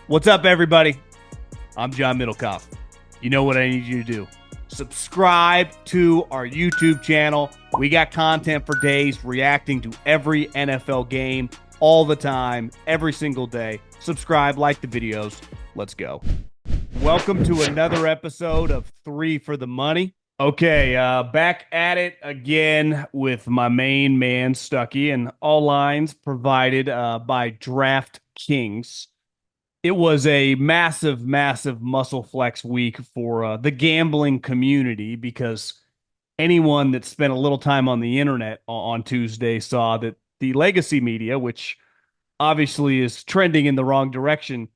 What's up, everybody? I'm John Middlekauff. You know what I need you to do. Subscribe to our YouTube channel. We got content for days reacting to every NFL game all the time, every single day. Subscribe, like the videos. Let's go. Welcome to another episode of Three for the Money. Okay, back at it again with my main man, Stuckey, and all lines provided by DraftKings. It was a massive, massive muscle flex week for the gambling community because anyone that spent a little time on the internet on Tuesday saw that the legacy media, which obviously is trending in the wrong direction,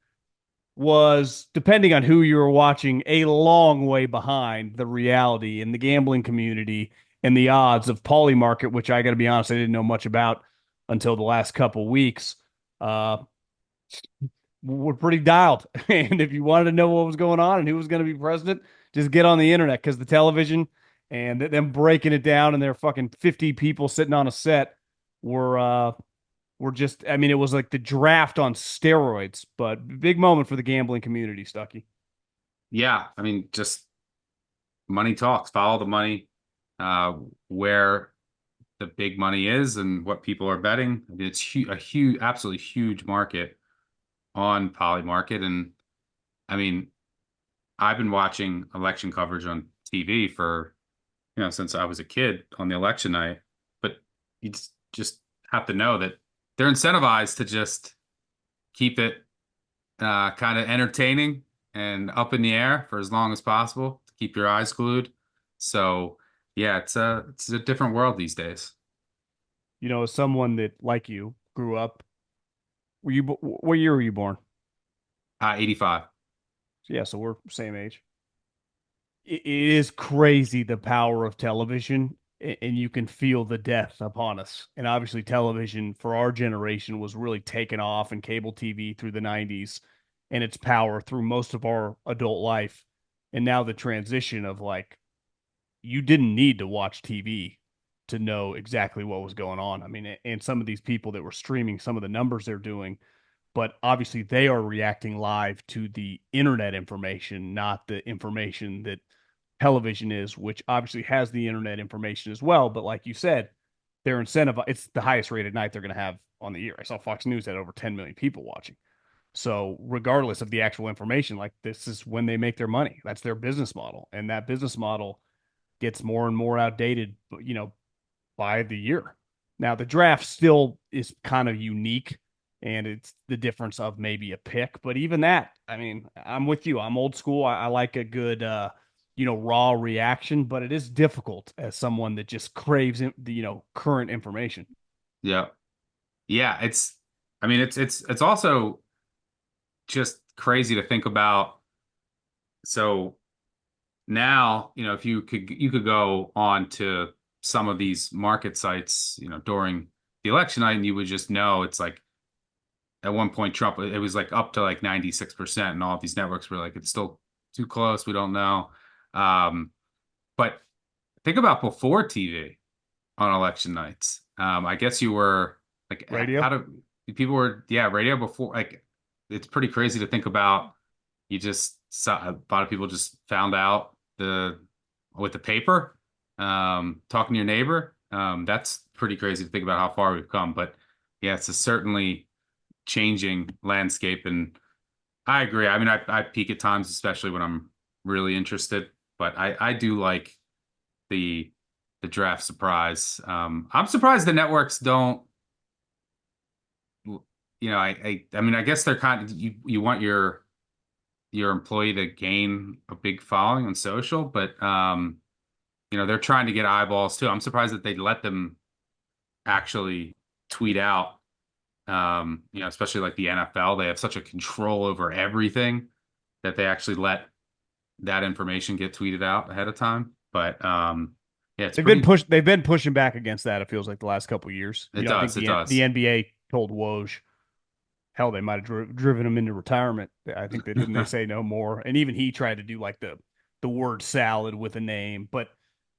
was, depending on who you were watching, a long way behind the reality in the gambling community and the odds of Polymarket, which I got to be honest, I didn't know much about until the last couple weeks. Uh, were pretty dialed. And if you wanted to know what was going on and who was going to be president, just get on the internet because the television and them breaking it down and their fucking 50 people sitting on a set were just, I mean, it was like the draft on steroids, but big moment for the gambling community, Stuckey. Yeah, I mean, just money talks. Follow the money, where the big money is and what people are betting. I mean, it's a huge, absolutely huge market on Poly Market, and I mean, I've been watching election coverage on TV for since I was a kid on the election night. But you just have to know that they're incentivized to just keep it kind of entertaining and up in the air for as long as possible to keep your eyes glued. So yeah, it's a different world these days. As someone that, like you, grew up, what year were you born? 85. Yeah, so we're same age. It is crazy the power of television, and you can feel the death upon us. And obviously, television for our generation was really taken off, and cable TV through the 90s, and its power through most of our adult life. And now the transition of, like, you didn't need to watch TV to know exactly what was going on. I mean, and some of these people that were streaming, some of the numbers they're doing, but obviously they are reacting live to the internet information, not the information that television is, which obviously has the internet information as well. But like you said, their incentive, it's the highest rated night they're going to have on the year. I saw Fox News had over 10 million people watching. So regardless of the actual information, like, this is when they make their money. That's their business model. And that business model gets more and more outdated, by the year. Now the draft still is kind of unique, and it's the difference of maybe a pick, but even that, I mean, I'm with you. I'm old school. I like a good raw reaction, but it is difficult as someone that just craves the current information. Yeah. Yeah, I mean, it's also just crazy to think about. So now, if you could go on to some of these market sites, during the election night, and you would just know it's like at one point Trump, it was like up to like 96%, and all of these networks were like, it's still too close, we don't know. Um, but think about before TV on election nights. I guess you were like, Radio. how do people were, yeah, radio before, like, it's pretty crazy to think about. You just saw a lot of people just found out with the paper, talking to your neighbor. That's pretty crazy to think about how far we've come. But yeah, it's a certainly changing landscape. And I agree. I mean, I peak at times, especially when I'm really interested. But I do like the the draft surprise. I'm surprised the networks don't. I mean, I guess they're kind of, you want your employee to gain a big following on social, but they're trying to get eyeballs too. I'm surprised that they let them actually tweet out. Especially like the NFL, they have such a control over everything that they actually let that information get tweeted out ahead of time. But yeah, it's pretty. They've been pushing back against that. It feels like the last couple of years. It I think does. It the does. NBA told Woj, hell, they might have driven him into retirement. I think they didn't. They say no more, and even he tried to do like the word salad with a name, but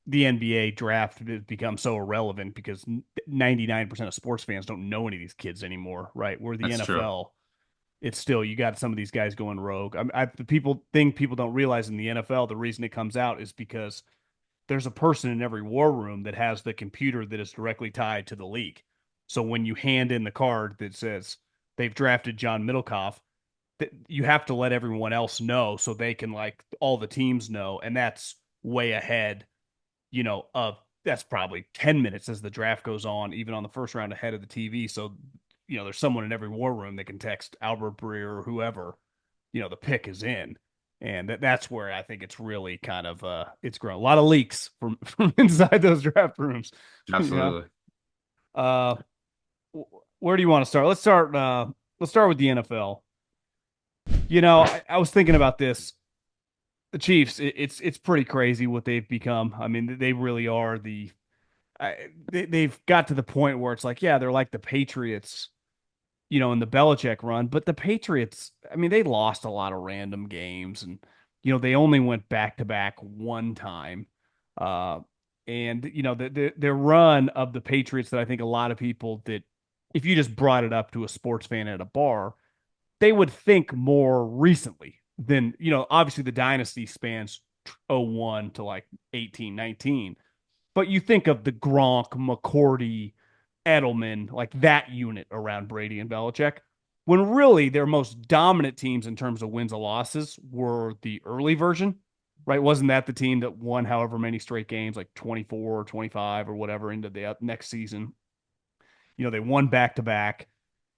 the NBA draft has become so irrelevant because 99% of sports fans don't know any of these kids anymore, right? Where the That's true. NFL, it's still, you got some of these guys going rogue. The people don't realize in the NFL, the reason it comes out is because there's a person in every war room that has the computer that is directly tied to the league. So when you hand in the card that says they've drafted John Middlekauff, that you have to let everyone else know so they can, like, all the teams know, and that's way ahead, of that's probably 10 minutes as the draft goes on, even on the first round ahead of the TV. So, there's someone in every war room that can text Albert Breer or whoever, the pick is in. And that's where I think it's really kind of it's grown. A lot of leaks from inside those draft rooms. Absolutely. Uh where do you want to start? Let's start with the NFL. I was thinking about this. The Chiefs, it's pretty crazy what they've become. I mean, they really are they've got to the point where it's like, yeah, they're like the Patriots, in the Belichick run, but the Patriots, I mean, they lost a lot of random games, and they only went back to back one time. Uh, and their run of the Patriots, that I think a lot of people, that if you just brought it up to a sports fan at a bar, they would think more recently than, obviously the dynasty spans '01 to like 18, 19. But you think of the Gronk, McCourty, Edelman, like that unit around Brady and Belichick, when really their most dominant teams in terms of wins and losses were the early version, right? Wasn't that the team that won however many straight games, like 24 or 25 or whatever, into the next season? They won back to back,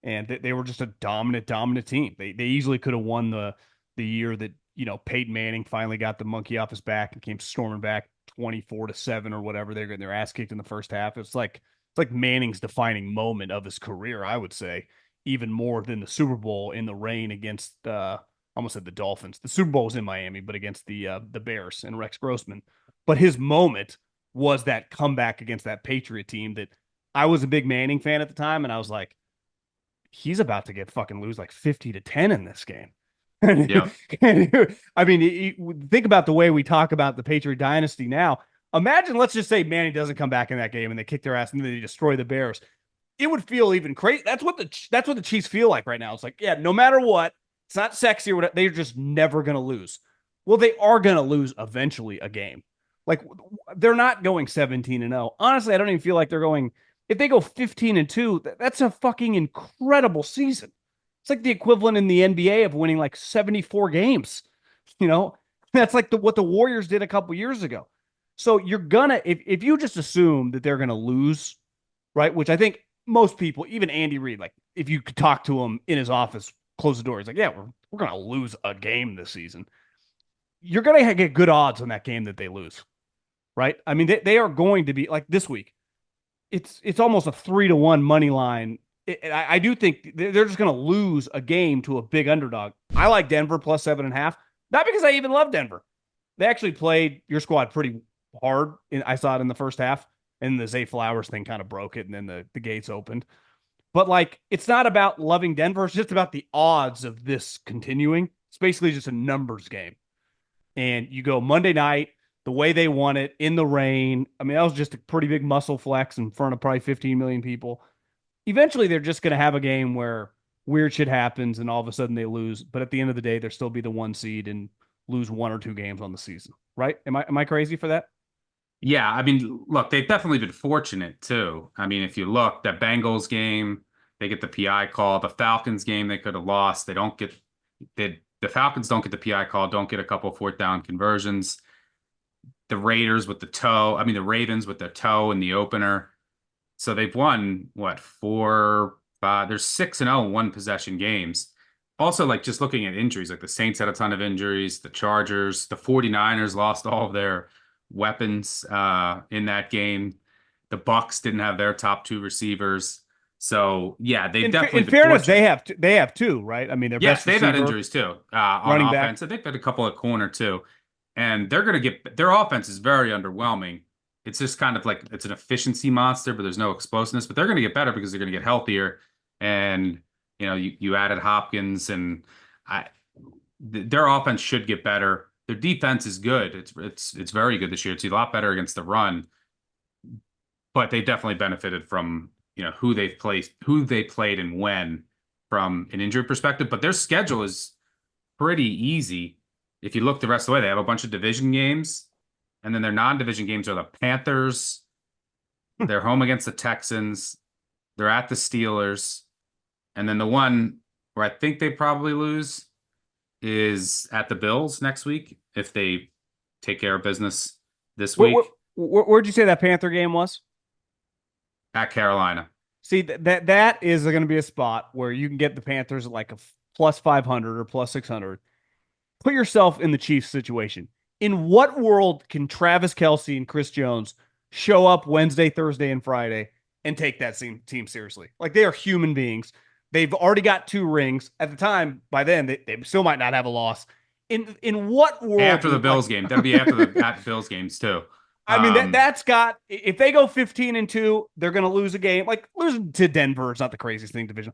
and they were just a dominant team. They easily could have won the year that Peyton Manning finally got the monkey off his back and came storming back 24-7 or whatever. They're getting their ass kicked in the first half. It's like Manning's defining moment of his career, I would say, even more than the Super Bowl in the rain against almost said the Dolphins. The Super Bowl was in Miami, but against the Bears and Rex Grossman. But his moment was that comeback against that Patriot team that I was a big Manning fan at the time, and I was like, he's about to get fucking lose like 50-10 in this game. Yeah. I mean, think about the way we talk about the Patriot dynasty now. Imagine, let's just say Manning doesn't come back in that game and they kick their ass and they destroy the Bears. It would feel even crazy. That's what the Chiefs feel like right now. It's like, yeah, no matter what, it's not sexy or whatever. They're just never going to lose. Well, they are going to lose eventually a game. Like, they're not going 17-0. Honestly, I don't even feel like they're going. If they go 15-2, that's a fucking incredible season. It's like the equivalent in the NBA of winning like 74 games. You know, that's like what the Warriors did a couple years ago. So you're gonna, if you just assume that they're gonna lose, right? Which I think most people, even Andy Reid, like if you could talk to him in his office, close the door, he's like, yeah, we're gonna lose a game this season. You're gonna get good odds on that game that they lose, right? I mean, they are going to be like this week. It's almost a 3-1 money line. I do think they're just going to lose a game to a big underdog. I like Denver plus 7.5, not because I even love Denver. They actually played your squad pretty hard. I saw it in the first half, and the Zay Flowers thing kind of broke it, and then the gates opened. But like, it's not about loving Denver. It's just about the odds of this continuing. It's basically just a numbers game. And you go Monday night, the way they won it in the rain. I mean, that was just a pretty big muscle flex in front of probably 15 million people. Eventually, they're just going to have a game where weird shit happens and all of a sudden they lose. But at the end of the day, they'll still be the 1 seed and lose 1 or 2 games on the season. Right? Am I crazy for that? Yeah, I mean, look, they've definitely been fortunate too. I mean, if you look, that Bengals game, they get the PI call. The Falcons game, they could have lost. The Falcons don't get the PI call, don't get a couple of 4th down conversions. The Raiders with the toe. I mean, the Ravens with their toe in the opener. So they've won what, 4, 5. There's 6-0 one possession games. Also, like, just looking at injuries, like the Saints had a ton of injuries. The Chargers, the 49ers lost all of their weapons in that game. The Bucks didn't have their top 2 receivers. So yeah, they've definitely in been fairness, fortunate. they have 2, right? I mean, their Yes, best they've had receiver, injuries too on running offense. back. I think they had a couple at corner too, and they're going to get their offense is very underwhelming. It's just kind of like it's an efficiency monster, but there's no explosiveness. But they're going to get better because they're going to get healthier, and you added Hopkins, and their offense should get better. Their defense is good. It's very good this year. It's a lot better against the run, but they definitely benefited from who they played and when from an injury perspective, but their schedule is pretty easy. If you look the rest of the way, they have a bunch of division games, and then their non-division games are the Panthers. They're home against the Texans. They're at the Steelers. And then the one where I think they probably lose is at the Bills next week if they take care of business this week. Where'd you say that Panther game was? At Carolina. See, that is going to be a spot where you can get the Panthers at like a plus 500 or plus 600. Put yourself in the Chiefs situation. In what world can Travis Kelce and Chris Jones show up Wednesday, Thursday, and Friday and take that team seriously? Like, they are human beings. They've already got 2 rings. At the time, by then, they still might not have a loss. In what world? After the Bills game. That'll be after the Bills games, too. I mean, that's got, if they go 15-2, they're going to lose a game. Like, losing to Denver is not the craziest thing division.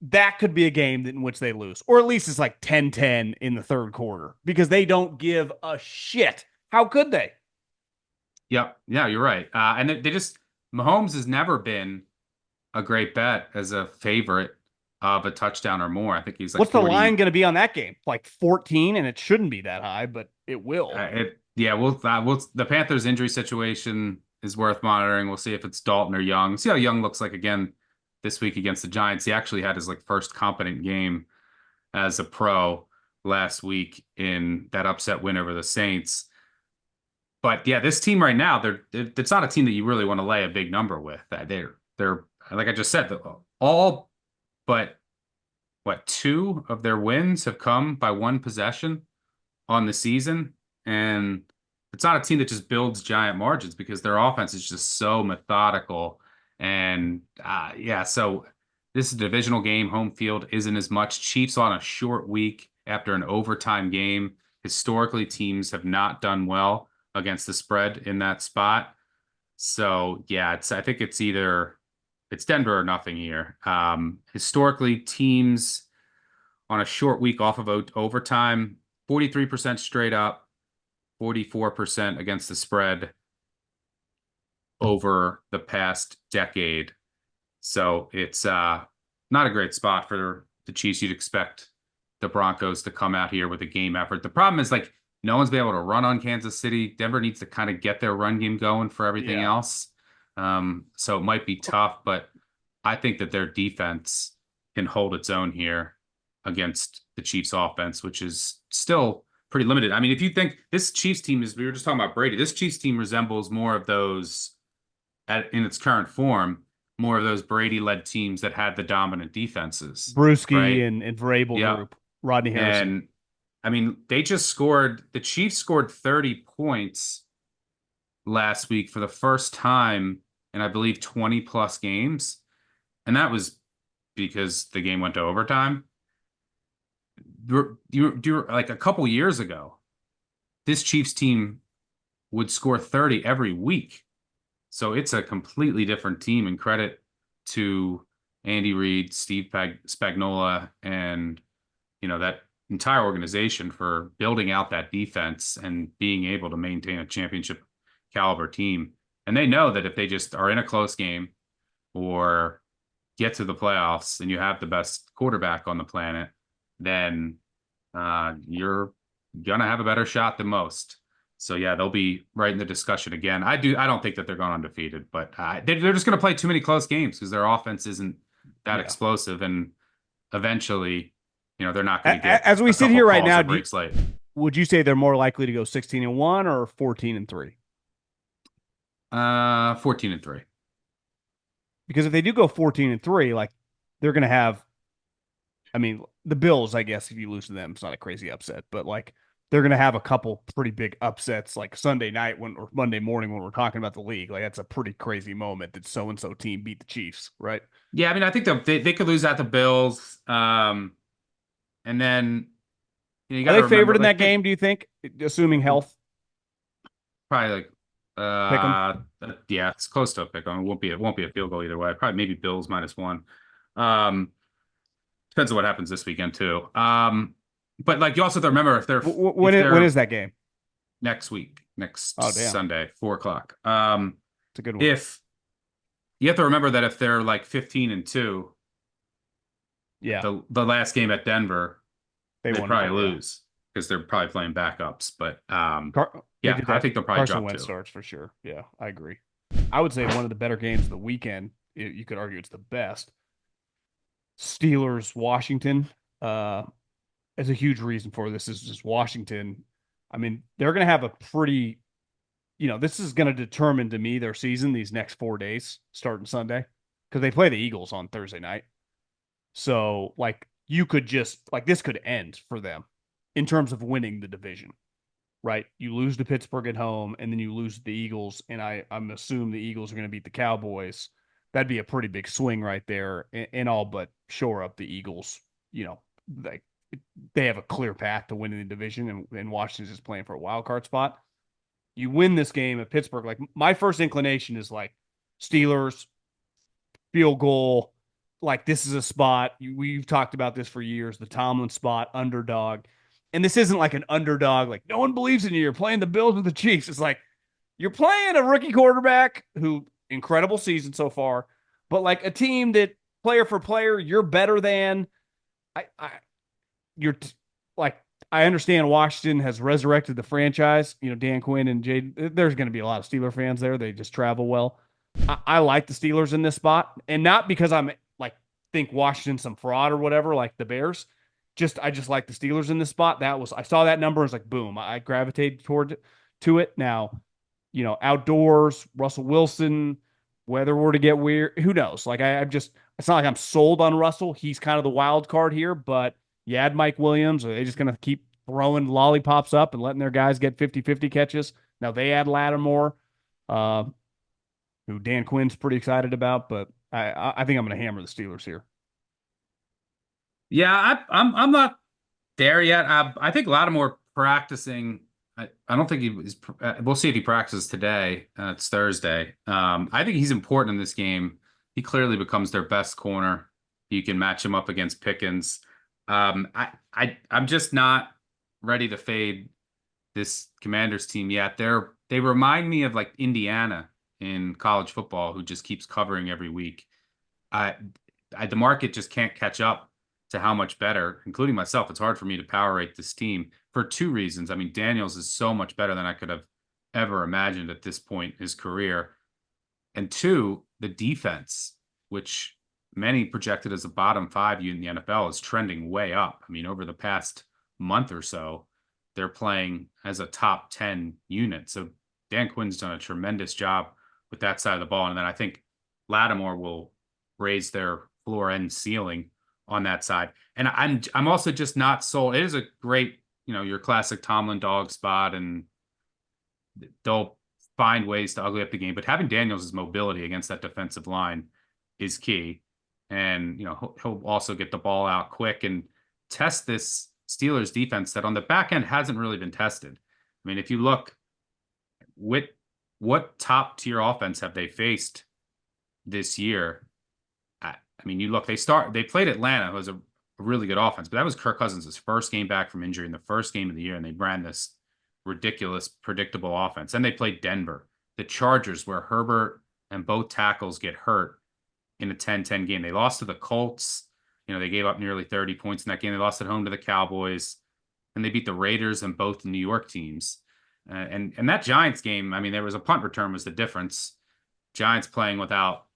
That could be a game in which they lose, or at least it's like 10-10 in the third quarter because they don't give a shit. How could they? Yep. Yeah, you're right. And they just, Mahomes has never been a great bet as a favorite of a touchdown or more. I think he's like, what's 40, the line going to be on that game? Like 14, and it shouldn't be that high, but it will. The Panthers injury situation is worth monitoring. We'll see if it's Dalton or Young. See how Young looks like again this week against the Giants. He actually had his like first competent game as a pro last week in that upset win over the Saints. But yeah, this team right now, it's not a team that you really want to lay a big number with. They're like I just said, all but 2 of their wins have come by 1 possession on the season. And it's not a team that just builds giant margins because their offense is just so methodical. And so this is a divisional game. Home field isn't as much. Chiefs on a short week after an overtime game. Historically, teams have not done well against the spread in that spot. So yeah, I think it's either Denver or nothing here. Historically, teams on a short week off of overtime, 43% straight up, 44% against the spread over the past decade. So it's not a great spot for the Chiefs. You'd expect the Broncos to come out here with a game effort. The problem is, like, no one's been able to run on Kansas City. Denver needs to kind of get their run game going for everything else. So it might be tough, but I think that their defense can hold its own here against the Chiefs offense, which is still pretty limited. I mean, if you think this Chiefs team we were just talking about Brady, this Chiefs team resembles more of those in its current form, more of those Brady-led teams that had the dominant defenses. Brewski, right? and Vrabel group, Rodney Harrison. And I mean, the Chiefs scored 30 points last week for the first time in, I believe, 20 plus games. And that was because the game went to overtime. Like a couple years ago, this Chiefs team would score 30 every week. So it's a completely different team, and credit to Andy Reid, Steve Spagnuolo, and that entire organization for building out that defense and being able to maintain a championship caliber team. And they know that if they just are in a close game or get to the playoffs and you have the best quarterback on the planet, then you're going to have a better shot than most. So yeah, they'll be right in the discussion again. I don't think that they're going undefeated, but they're just going to play too many close games because their offense isn't that explosive. And eventually, they're not going to get, as we sit here right now, would you say they're more likely to go 16-1 or 14-3? 14-3. Because if they do go 14-3, like, they're going to have, I mean, the Bills, I guess, if you lose to them, it's not a crazy upset, but like, they're going to have a couple pretty big upsets like Sunday night or Monday morning when we're talking about the league. Like, that's a pretty crazy moment that so-and-so team beat the Chiefs, right? Yeah, I mean, I think they could lose at the Bills. And then are they favored in that game, do you think, assuming health? Probably it's close to a pick. It won't be a field goal either way. Probably maybe Bills -1. Depends on what happens this weekend too. But like, you also have to remember if they're when is that game? Next week, Sunday, 4:00. It's a good one. If you have to remember that if they're like 15-2, Yeah, The last game at Denver, they they won it. probably Yeah, lose because they're probably playing backups. But They yeah, did I that. think they'll probably Carson drop Wentz two. starts for sure. Yeah, I agree. I would say one of the better games of the weekend. You could argue it's the best. Steelers Washington. As a huge reason for this is just Washington. I mean, they're going to have a pretty, this is going to determine to me their season these next 4 days, starting Sunday, because they play the Eagles on Thursday night. So, like, you could just, like, this could end for them in terms of winning the division, right? You lose to Pittsburgh at home, and then you lose to the Eagles, and I'm assuming the Eagles are going to beat the Cowboys. That'd be a pretty big swing right there, and all but shore up the Eagles. Like they have a clear path to winning the division, and Washington's just playing for a wild card spot. You win this game at Pittsburgh. Like my first inclination is like Steelers field goal. Like this is a spot we've talked about this for years. The Tomlin spot, underdog, and this isn't like an underdog. Like no one believes in you. You're playing the Bills with the Chiefs. It's like you're playing a rookie quarterback who incredible season so far, but like a team that player for player you're better than. I you're like I understand Washington has resurrected the franchise. Dan Quinn and Jade. There's going to be a lot of Steeler fans there. They just travel well. I like the Steelers in this spot, and not because I'm like think Washington's some fraud or whatever, like the Bears. I just like the Steelers in this spot. I saw that number, and was like boom. I gravitated toward to it. Now, outdoors, Russell Wilson, weather were to get weird, who knows? Like I'm just, it's not like I'm sold on Russell. He's kind of the wild card here, but you add Mike Williams. Are they just going to keep throwing lollipops up and letting their guys get 50-50 catches? Now they add Lattimore, uh, who Dan Quinn's pretty excited about, but I think I'm going to hammer the Steelers here. Yeah, I'm not there yet. I think Lattimore practicing. I don't think he was. We'll see if he practices today. It's Thursday. I think he's important in this game. He becomes their best corner. You can match him up against Pickens. I'm just not ready to fade this Commanders team yet. They remind me of like Indiana in college football, who just keeps covering every week. I, the market just can't catch up to how much better, including myself. It's hard for me to power rate this team for two reasons. I mean, Daniels is so much better than I could have ever imagined at this point in his career. And two, the defense, which many projected as a bottom 5 unit in the NFL, is trending way up. I mean, over the past month or so, they're playing as a top 10 unit. So Dan Quinn's done a tremendous job with that side of the ball. And then I think Lattimore will raise their floor and ceiling on that side. And I'm also just not sold. It is a great, your classic Tomlin dog spot, and they'll find ways to ugly up the game. But having Daniels' mobility against that defensive line is key. And, he'll also get the ball out quick and test this Steelers defense that on the back end hasn't really been tested. I mean, if you look, what top tier offense have they faced this year? I mean, you look, they played Atlanta, who was a really good offense, but that was Kirk Cousins' first game back from injury in the first game of the year, and they ran this ridiculous, predictable offense. Then they played Denver, the Chargers, where Herbert and both tackles get hurt in a 10-10 game. They lost to the Colts. They gave up nearly 30 points in that game. They lost at home to the Cowboys, and they beat the Raiders and both the New York teams. And that Giants game, I mean, there was a punt return was the difference. Giants playing without,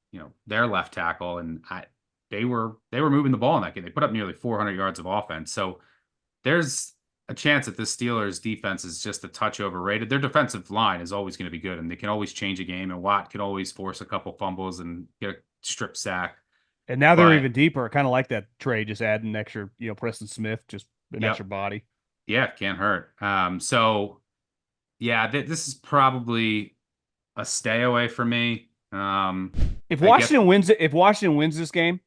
their left tackle, and they were moving the ball in that game. They put up nearly 400 yards of offense. So there's a chance that this Steelers defense is just a touch overrated. Their defensive line is always going to be good, and they can always change a game, and Watt can always force a couple fumbles and get a strip sack. And now they're even deeper. Kind of like that trade, just adding an extra, Preston Smith, just an extra body. Yeah, can't hurt. So yeah, this is probably a stay away for me. If Washington wins this game,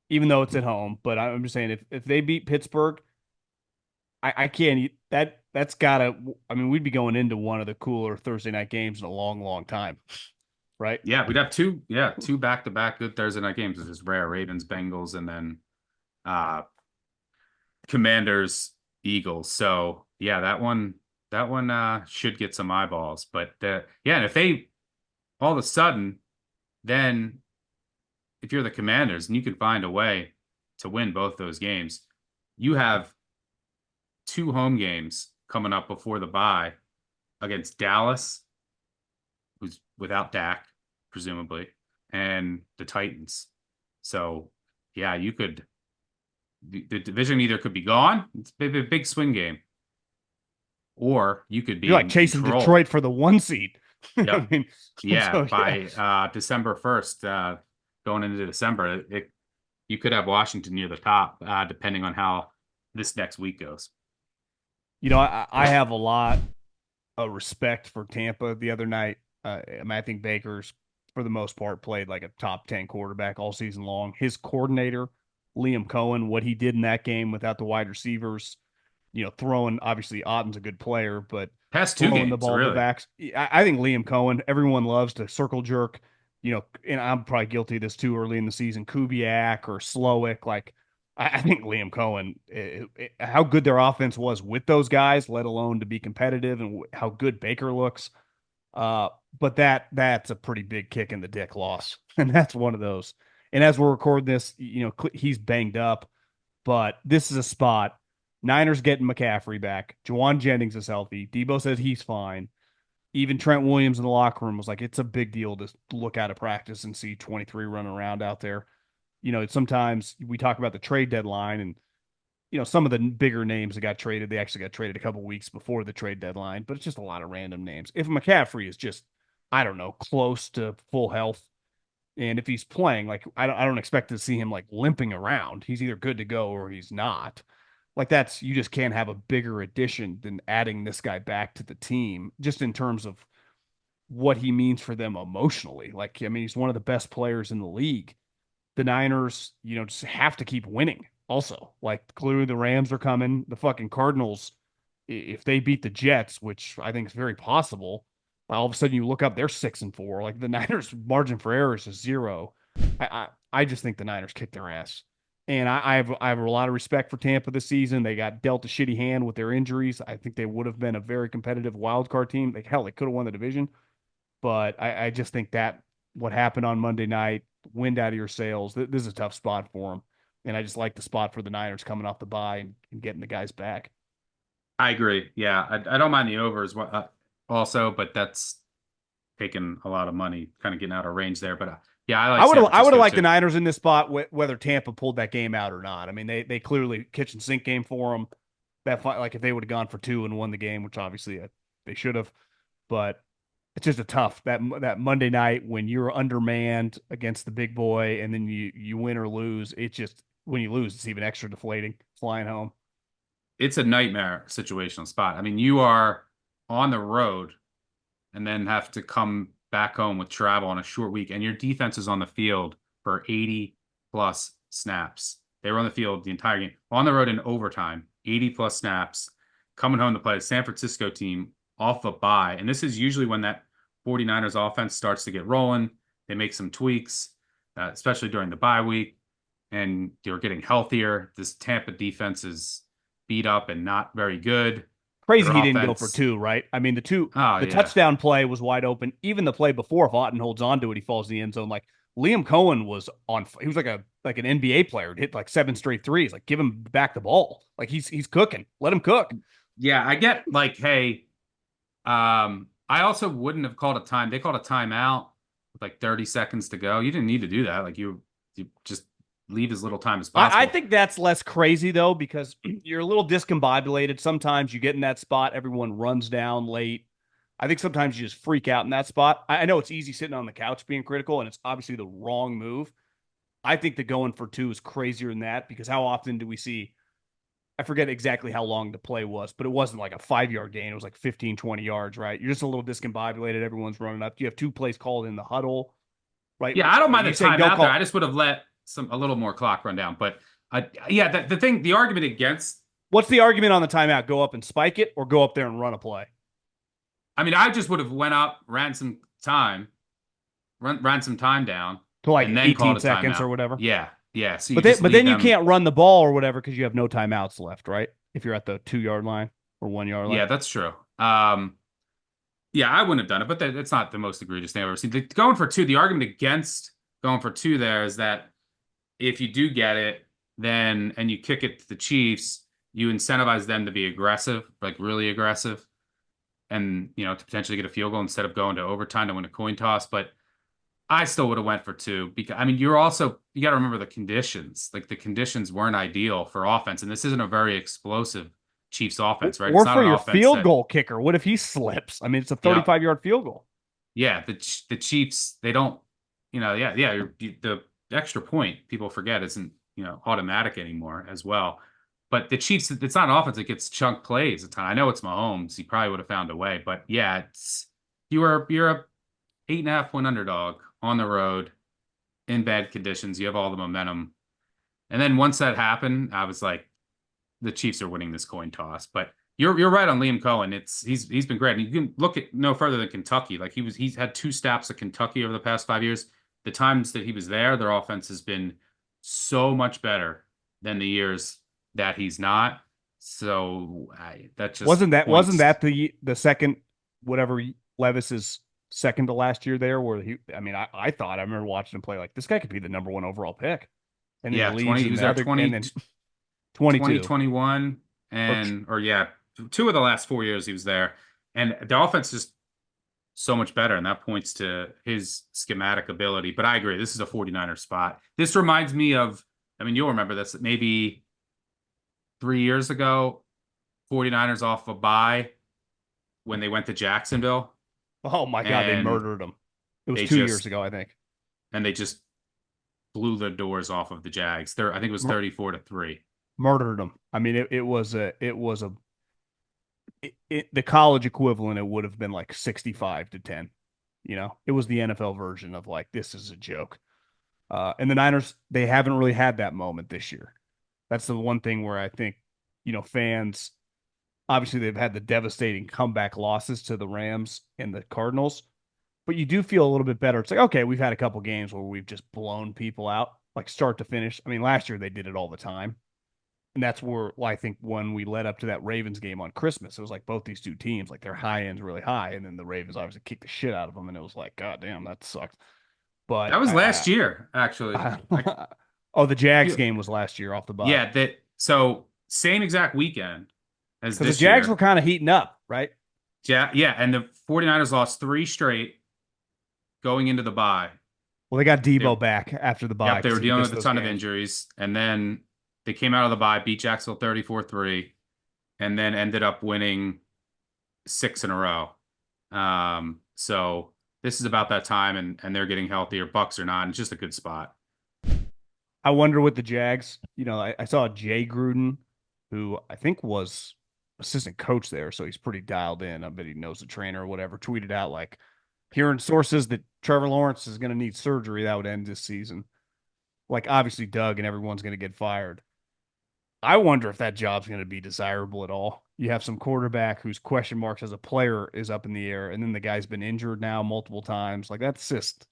even though it's at home, but I'm just saying if they beat Pittsburgh, I can't. That's gotta. I mean, we'd be going into one of the cooler Thursday night games in a long, long time, right? Yeah, we'd have two back-to-back good Thursday night games. It's just rare. Ravens, Bengals, and then Commanders, Eagles. So yeah, that one should get some eyeballs. But and if they all of a sudden, then if you're the Commanders and you can find a way to win both those games. You have 2 home games coming up before the bye against Dallas, who's without Dak, presumably, and the Titans. So, yeah, you could the division either could be gone. It's a big swing game, or you could be You're like in chasing control. Detroit for the 1 seed. I Yep. mean, Yeah. so yeah. By December 1st, going into December, you could have Washington near the top, depending on how this next week goes. I have a lot of respect for Tampa the other night. I think Baker's, for the most part, played like a top 10 quarterback all season long. His coordinator, Liam Cohen, what he did in that game without the wide receivers, throwing, obviously, Otten's a good player, but Past 2 throwing the games, ball to the really. backs. I think Liam Cohen, everyone loves to circle jerk, and I'm probably guilty of this too early in the season, Kubiak or Slowick. Like, I think Liam Cohen, how good their offense was with those guys, let alone to be competitive, and how good Baker looks. But that's a pretty big kick in the dick loss, and that's one of those. And as we're recording this, he's banged up, but this is a spot. Niners getting McCaffrey back. Juwan Jennings is healthy. Debo says he's fine. Even Trent Williams in the locker room was like, it's a big deal to look out of practice and see 23 running around out there. Sometimes we talk about the trade deadline, and some of the bigger names that got traded, they actually got traded a couple weeks before the trade deadline, but it's just a lot of random names. If McCaffrey is just, I don't know, close to full health, and if he's playing, like, I don't expect to see him like limping around. He's either good to go or he's not. Like, you just can't have a bigger addition than adding this guy back to the team, just in terms of what he means for them emotionally. Like, I mean, he's one of the best players in the league. The Niners, just have to keep winning. Also, like, clearly the Rams are coming. The fucking Cardinals, if they beat the Jets, which I think is very possible, all of a sudden you look up, they're 6-4. Like, the Niners' margin for error is 0. I just think the Niners kick their ass. And I have a lot of respect for Tampa this season. They got dealt a shitty hand with their injuries. I think they would have been a very competitive wild card team. Like, hell, they could have won the division. But I just think that what happened on Monday night, wind out of your sails. This is a tough spot for them. And I just like the spot for the Niners coming off the bye and getting the guys back. I agree. Yeah, I don't mind the overs also, but that's taking a lot of money, kind of getting out of range there. But yeah, I like San I would have Francisco liked the too. Niners in this spot, whether Tampa pulled that game out or not. I mean, they clearly kitchen sink game for them. Like, if they would have gone for 2 and won the game, which obviously they should have, but it's just a tough that Monday night when you're undermanned against the big boy, and then you win or lose. It's just, when you lose, it's even extra deflating flying home. It's a nightmare situational spot. I mean, you are on the road and then have to come back home with travel on a short week, and your defense is on the field for 80 plus snaps. They were on the field the entire game, on the road in overtime, 80 plus snaps, coming home to play the San Francisco team off a bye. And this is usually when that 49ers offense starts to get rolling. They make some tweaks, especially during the bye week, and they're getting healthier. This Tampa defense is beat up and not very good. Crazy Their he didn't go for offense, 2, right? I mean, oh the yeah, touchdown play was wide open. Even the play before, if Otten holds on to it, he falls in the end zone. Like, Liam Cohen was on. He was like an NBA player. Hit like 7 straight threes. Like, give him back the ball. Like, he's cooking. Let him cook. yeah. I get like, hey, I also wouldn't have called a time. They called a timeout with like 30 seconds to go. You didn't need to do that. Like you just leave as little time as I possible. think that's less crazy though, because you're a little discombobulated. Sometimes you get in that spot, everyone runs down late. I think sometimes you just freak out in that spot. I know it's easy sitting on the couch being critical, and it's obviously the wrong move. I think the going for 2 is crazier than that, because how often do we see? I forget exactly how long the play was, but it wasn't like a 5-yard gain. It was like 15, 20 yards, right? You're just a little discombobulated. Everyone's running up. You have 2 plays called in the huddle, right? Yeah, I don't Are mind the you saying don't timeout there. I call? just would have let a little more clock run down. But yeah, the argument against. What's the argument on the timeout? Go up and spike it, or go up there and run a play? I mean, I just would have went up, ran some time down, To like and then 18 called a seconds timeout. or whatever. Yeah, yeah. So you But just leave then you them. can't run the ball or whatever because you have no timeouts left, right? If you're at the 2-yard line or 1-yard line. Yeah, that's true. Yeah, I wouldn't have done it, but that's not the most egregious thing I've ever seen. Going for 2, the argument against going for 2 there is that if you do get it, then and you kick it to the Chiefs, you incentivize them to be aggressive, like really aggressive, and to potentially get a field goal instead of going to overtime to win a coin toss. But I still would have went for two because you got to remember the conditions. Like the conditions weren't ideal for offense, and this isn't a very explosive Chiefs offense, right? It's Or not for an your offense field that, goal kicker. What if he slips? I mean, it's a yeah, 35-yard field goal. yeah. The Chiefs, they don't, the extra point people forget isn't automatic anymore as well. But the Chiefs, it's not an offense that gets chunk plays a ton. I know it's Mahomes; he probably would have found a way. But yeah, you're a 8.5 point underdog on the road in bad conditions. You have all the momentum. And then once that happened, I was like, the Chiefs are winning this coin toss. But you're right on Liam Cohen. He's been great. And you can look at no further than Kentucky. Like he's had 2 stops at Kentucky over the past 5 years. The times that he was there, their offense has been so much better than the years that he's not. So that just Wasn't points. that the second whatever Levis's second to last year there where I thought I remember watching him play like this guy could be the number one overall pick. And then he Yeah, leaves 20. He and was the there other and 20, then 22 2021 or or yeah, 2 of the last 4 years he was there. And the offense is so much better, and that points to his schematic ability. But I agree, this is a 49er spot. This reminds me of, you'll remember this, maybe 3 years ago, 49ers off a bye when they went to Jacksonville, oh my God, they and murdered him. It was they 2 years just ago, I think. and they just blew the doors off of the Jags. I think it was 34-3. Murdered him. I mean, the college equivalent. It would have been like 65-10. It was the NFL version of like this is a joke. And the Niners, they haven't really had that moment this year. That's the one thing where I think, fans obviously they've had the devastating comeback losses to the Rams and the Cardinals, but you do feel a little bit better. It's like, okay, we've had a couple games where we've just blown people out, like start to finish. I mean, last year they did it all the time. And that's where I think when we led up to that Ravens game on Christmas, it was like both these two teams, like their high end's really high, and then the Ravens obviously kicked the shit out of them, and it was like, God damn, that sucked. But That was last year, actually. oh, the Jags You, game was last year off the bye yeah, so same exact weekend as because the this Jags were year. kind of heating up, right? Yeah, and the 49ers lost 3 straight going into the bye. Well, they got They, Debo back after the bye yep, they because were he dealing missed with a those ton of games. injuries, and then they came out of the bye, beat Jacksonville 34-3, and then ended up winning 6 in a row. So this is about that time, and they're getting healthier. Bucks are not. It's just a good spot. I wonder with the Jags. I saw Jay Gruden, who I think was assistant coach there, so he's pretty dialed in. I bet he knows the trainer or whatever. Tweeted out like, hearing sources that Trevor Lawrence is going to need surgery that would end this season. Like obviously Doug and everyone's going to get fired. I wonder if that job's going to be desirable at all. You have some quarterback whose question marks as a player is up in the air, and then the guy's been injured now multiple times. Like that's just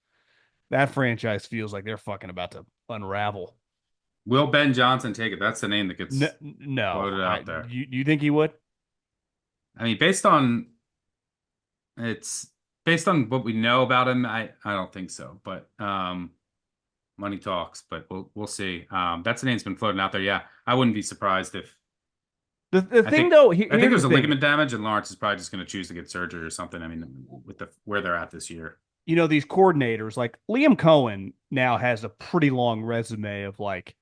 that franchise feels like they're fucking about to unravel. Will Ben Johnson take it? That's the name that No, gets no. floated out there. You think he would? Based on what we know about him, I don't think so. But money talks, but we'll see. That's the name that's been floating out there. Yeah, I wouldn't be surprised if The I thing think though, I think here's there's the a thing. ligament damage, and Lawrence is probably just going to choose to get surgery or something. With where they're at this year. These coordinators like Liam Cohen now has a pretty long resume of like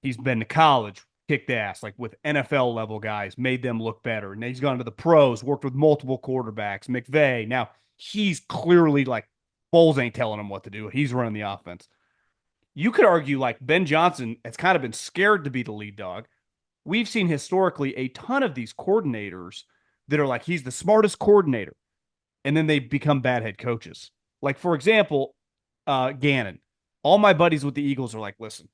he's been to college, kicked ass, like with NFL level guys, made them look better. And he's gone to the pros, worked with multiple quarterbacks, McVay. Now he's clearly like Foles ain't telling him what to do. He's running the offense. You could argue like Ben Johnson has kind of been scared to be the lead dog. We've seen historically a ton of these coordinators that are like, he's the smartest coordinator. And then they become bad head coaches. Like, for example, Gannon. All my buddies with the Eagles are like, listen,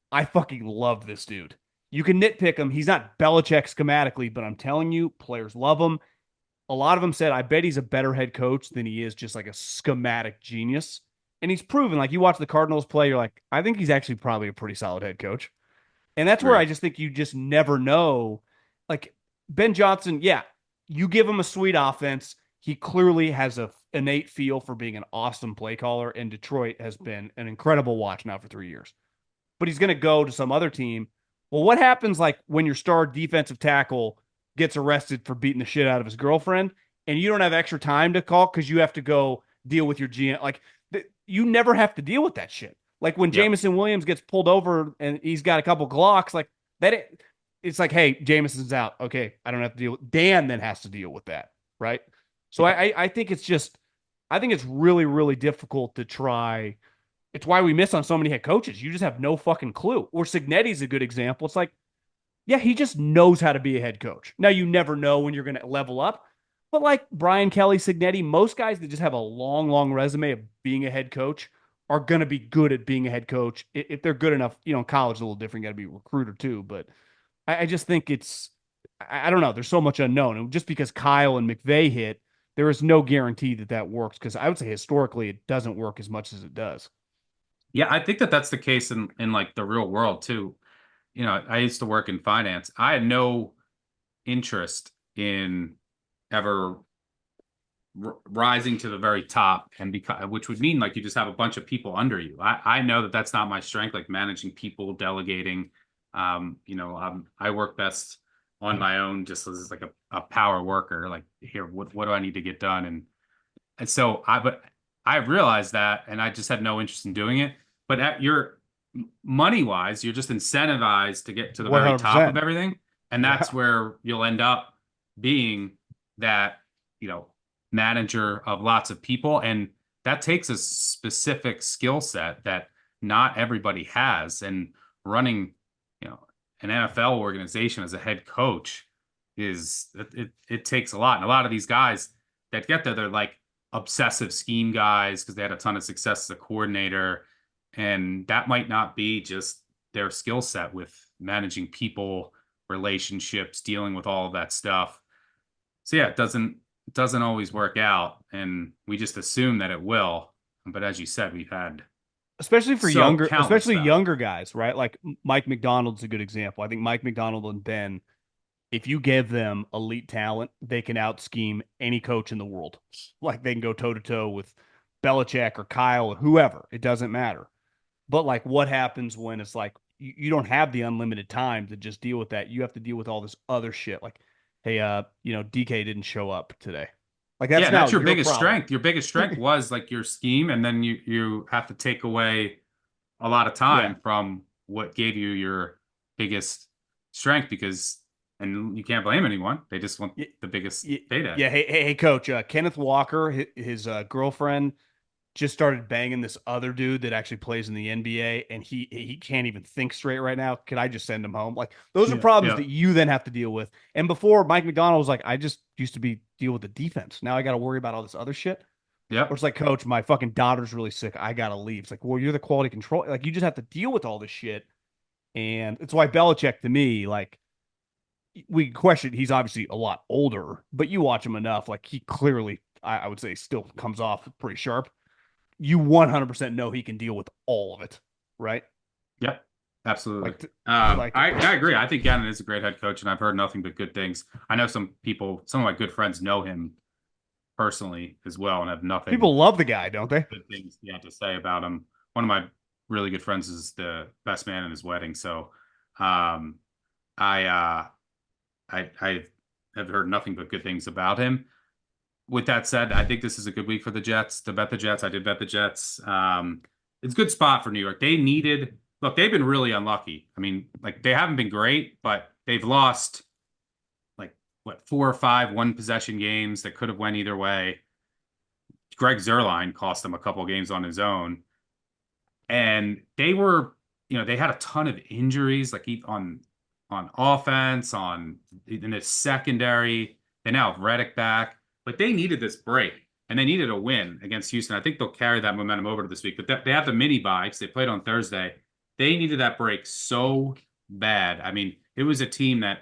I fucking love this dude. You can nitpick him. He's not Belichick schematically, but I'm telling you, players love him. A lot of them said, I bet he's a better head coach than he is just like a schematic genius. And he's proven, like, you watch the Cardinals play, you're like, I think he's actually probably a pretty solid head coach. And that's where I Agreed. just think you just never know. Like, Ben Johnson, yeah, you give him a sweet offense. He clearly has a innate feel for being an awesome play caller, and Detroit has been an incredible watch now for 3 years. but he's going to go to some other team. Well, what happens like when your star defensive tackle gets arrested for beating the shit out of his girlfriend and you don't have extra time to call because you have to go deal with your GM? Like, you never have to deal with that shit. Like when Yep. Jameson Williams gets pulled over and he's got a couple Glocks, like that, it's like, hey, Jameson's out. Okay, I don't have to deal with Dan. Then has to deal with that, right? So Yep. I think it's just, I think it's really really difficult to try. It's why we miss on so many head coaches. You just have no fucking clue. Or Signetti's a good example. It's like, yeah, he just knows how to be a head coach. Now you never know when you're going to level up, but like Brian Kelly, Signetti, most guys that just have a long, long resume of being a head coach are going to be good at being a head coach if they're good enough. You know, in college is a little different. Got to be a recruiter too, but I just think it's, I don't know. There's so much unknown, and just because Kyle and McVay hit, there is no guarantee that that works. Because I would say historically, it doesn't work as much as it does. Yeah, I think that that's the case in like the real world too. You know, I used to work in finance. I had no interest in ever rising to the very top, and because which would mean like you just have a bunch of people under you. I know that that's not my strength, like managing people, delegating. You know, I work best on my own, just as like a power worker. Like, here, what do I need to get done? And so but I realized that, and I just had no interest in doing it. But at your money wise, you're just incentivized to get to the very top of 100%. everything, and Yeah. that's where you'll end up being that, you know, manager of lots of people, and that takes a specific skill set that not everybody has. And running, you know, an NFL organization as a head coach it takes a lot. And a lot of these guys that get there, they're like obsessive scheme guys because they had a ton of success as a coordinator, and that might not be just their skill set with managing people, relationships, dealing with all of that stuff. So yeah, it doesn't always work out, and we just assume that it will. But as you said, we've had Especially for so younger, countless especially stuff. younger guys, right? Like Mike McDonald's a good example. I think Mike McDonald and Ben, if you give them elite talent, they can out scheme any coach in the world. Like they can go toe to toe with Belichick or Kyle or whoever. It doesn't matter. But like, what happens when it's like you don't have the unlimited time to just deal with that? You have to deal with all this other shit. Like, hey, DK didn't show up today. Like Yeah, that's and now that's your your biggest problem. strength. Your biggest strength was like your scheme, and then you have to take away a lot of Yeah. time from what gave you your biggest strength, because and you can't blame anyone. They just want Yeah, the biggest yeah, payday. yeah. Hey, coach. Kenneth Walker, his girlfriend just started banging this other dude that actually plays in the NBA, and he can't even think straight right now. Could I just send him home? Like those are Yeah, problems yeah, that you then have to deal with. And before Mike McDonald was like, I just used to be deal with the defense. Now I got to worry about all this other shit. Or yep, it's like, coach, my fucking daughter's really sick. I gotta leave. It's like, well, you're the quality control. Like you just have to deal with all this shit. And it's why Belichick to me, like we question, he's obviously a lot older, but you watch him enough, like he clearly, I would say, still comes off pretty sharp. You 100% know he can deal with all of it, right? yep, absolutely. Like, like, I agree. I think Gannon is a great head coach, and I've heard nothing but good things. I know some people, some of my good friends know him personally as well, and have nothing people love the guy, don't they? good things he had to say about him. One of my really good friends is the best man in his wedding, so um, I I have heard nothing but good things about him. With that said, I think this is a good week for the Jets. To bet the Jets, I did bet the Jets. It's a good spot for New York. They needed, look, they've been really unlucky. I mean, like they haven't been great, but they've lost like what, 4 or 5 one possession games that could have went either way. Greg Zerline cost them a couple games on his own, and they were, you know, they had a ton of injuries, like on offense, on in the secondary. They now have Reddick back, but they needed this break, and they needed a win against Houston. I think they'll carry that momentum over to this week. But they have the mini bye because they played on Thursday. They needed that break so bad. I mean, it was a team that,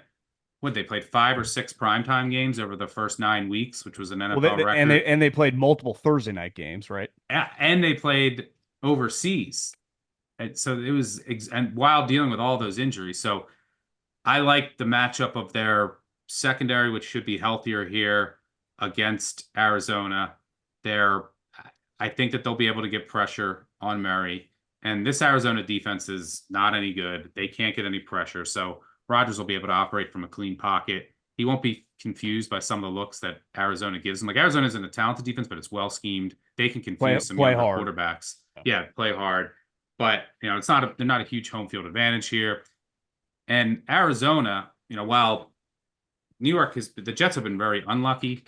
what, they played 5 or 6 primetime games over the first 9 weeks, which was an Well, NFL record. they played multiple Thursday night games, right? And they played overseas. And so it was, and while dealing with all those injuries. So I like the matchup of their secondary, which should be healthier here against Arizona. They're, I think that they'll be able to get pressure on Murray. And this Arizona defense is not any good. They can't get any pressure. So Rodgers will be able to operate from a clean pocket. He won't be confused by some of the looks that Arizona gives him. Like Arizona isn't a talented defense, but it's well schemed. They can confuse some play younger hard. quarterbacks. Yeah, play hard. But it's not they're not a huge home field advantage here. And Arizona, while the Jets have been very unlucky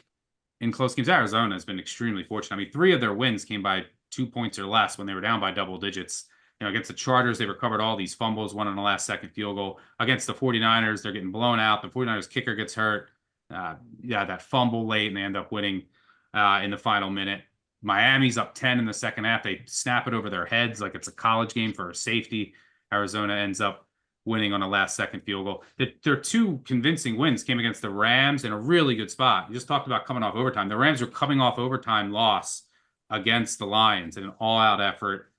in close games. Arizona has been extremely fortunate. I mean, 3 of their wins came by 2 points or less when they were down by double digits. Against the Chargers, they recovered all these fumbles, one on the last second field goal. Against the 49ers, they're getting blown out. The 49ers kicker gets hurt. That fumble late, and they end up winning in the final minute. Miami's up 10 in the second half. They snap it over their heads like it's a college game for a safety. Arizona ends up winning on a last-second field goal. Their 2 convincing wins came against the Rams in a really good spot. You just talked about coming off overtime. The Rams were coming off overtime loss against the Lions in an all-out effort.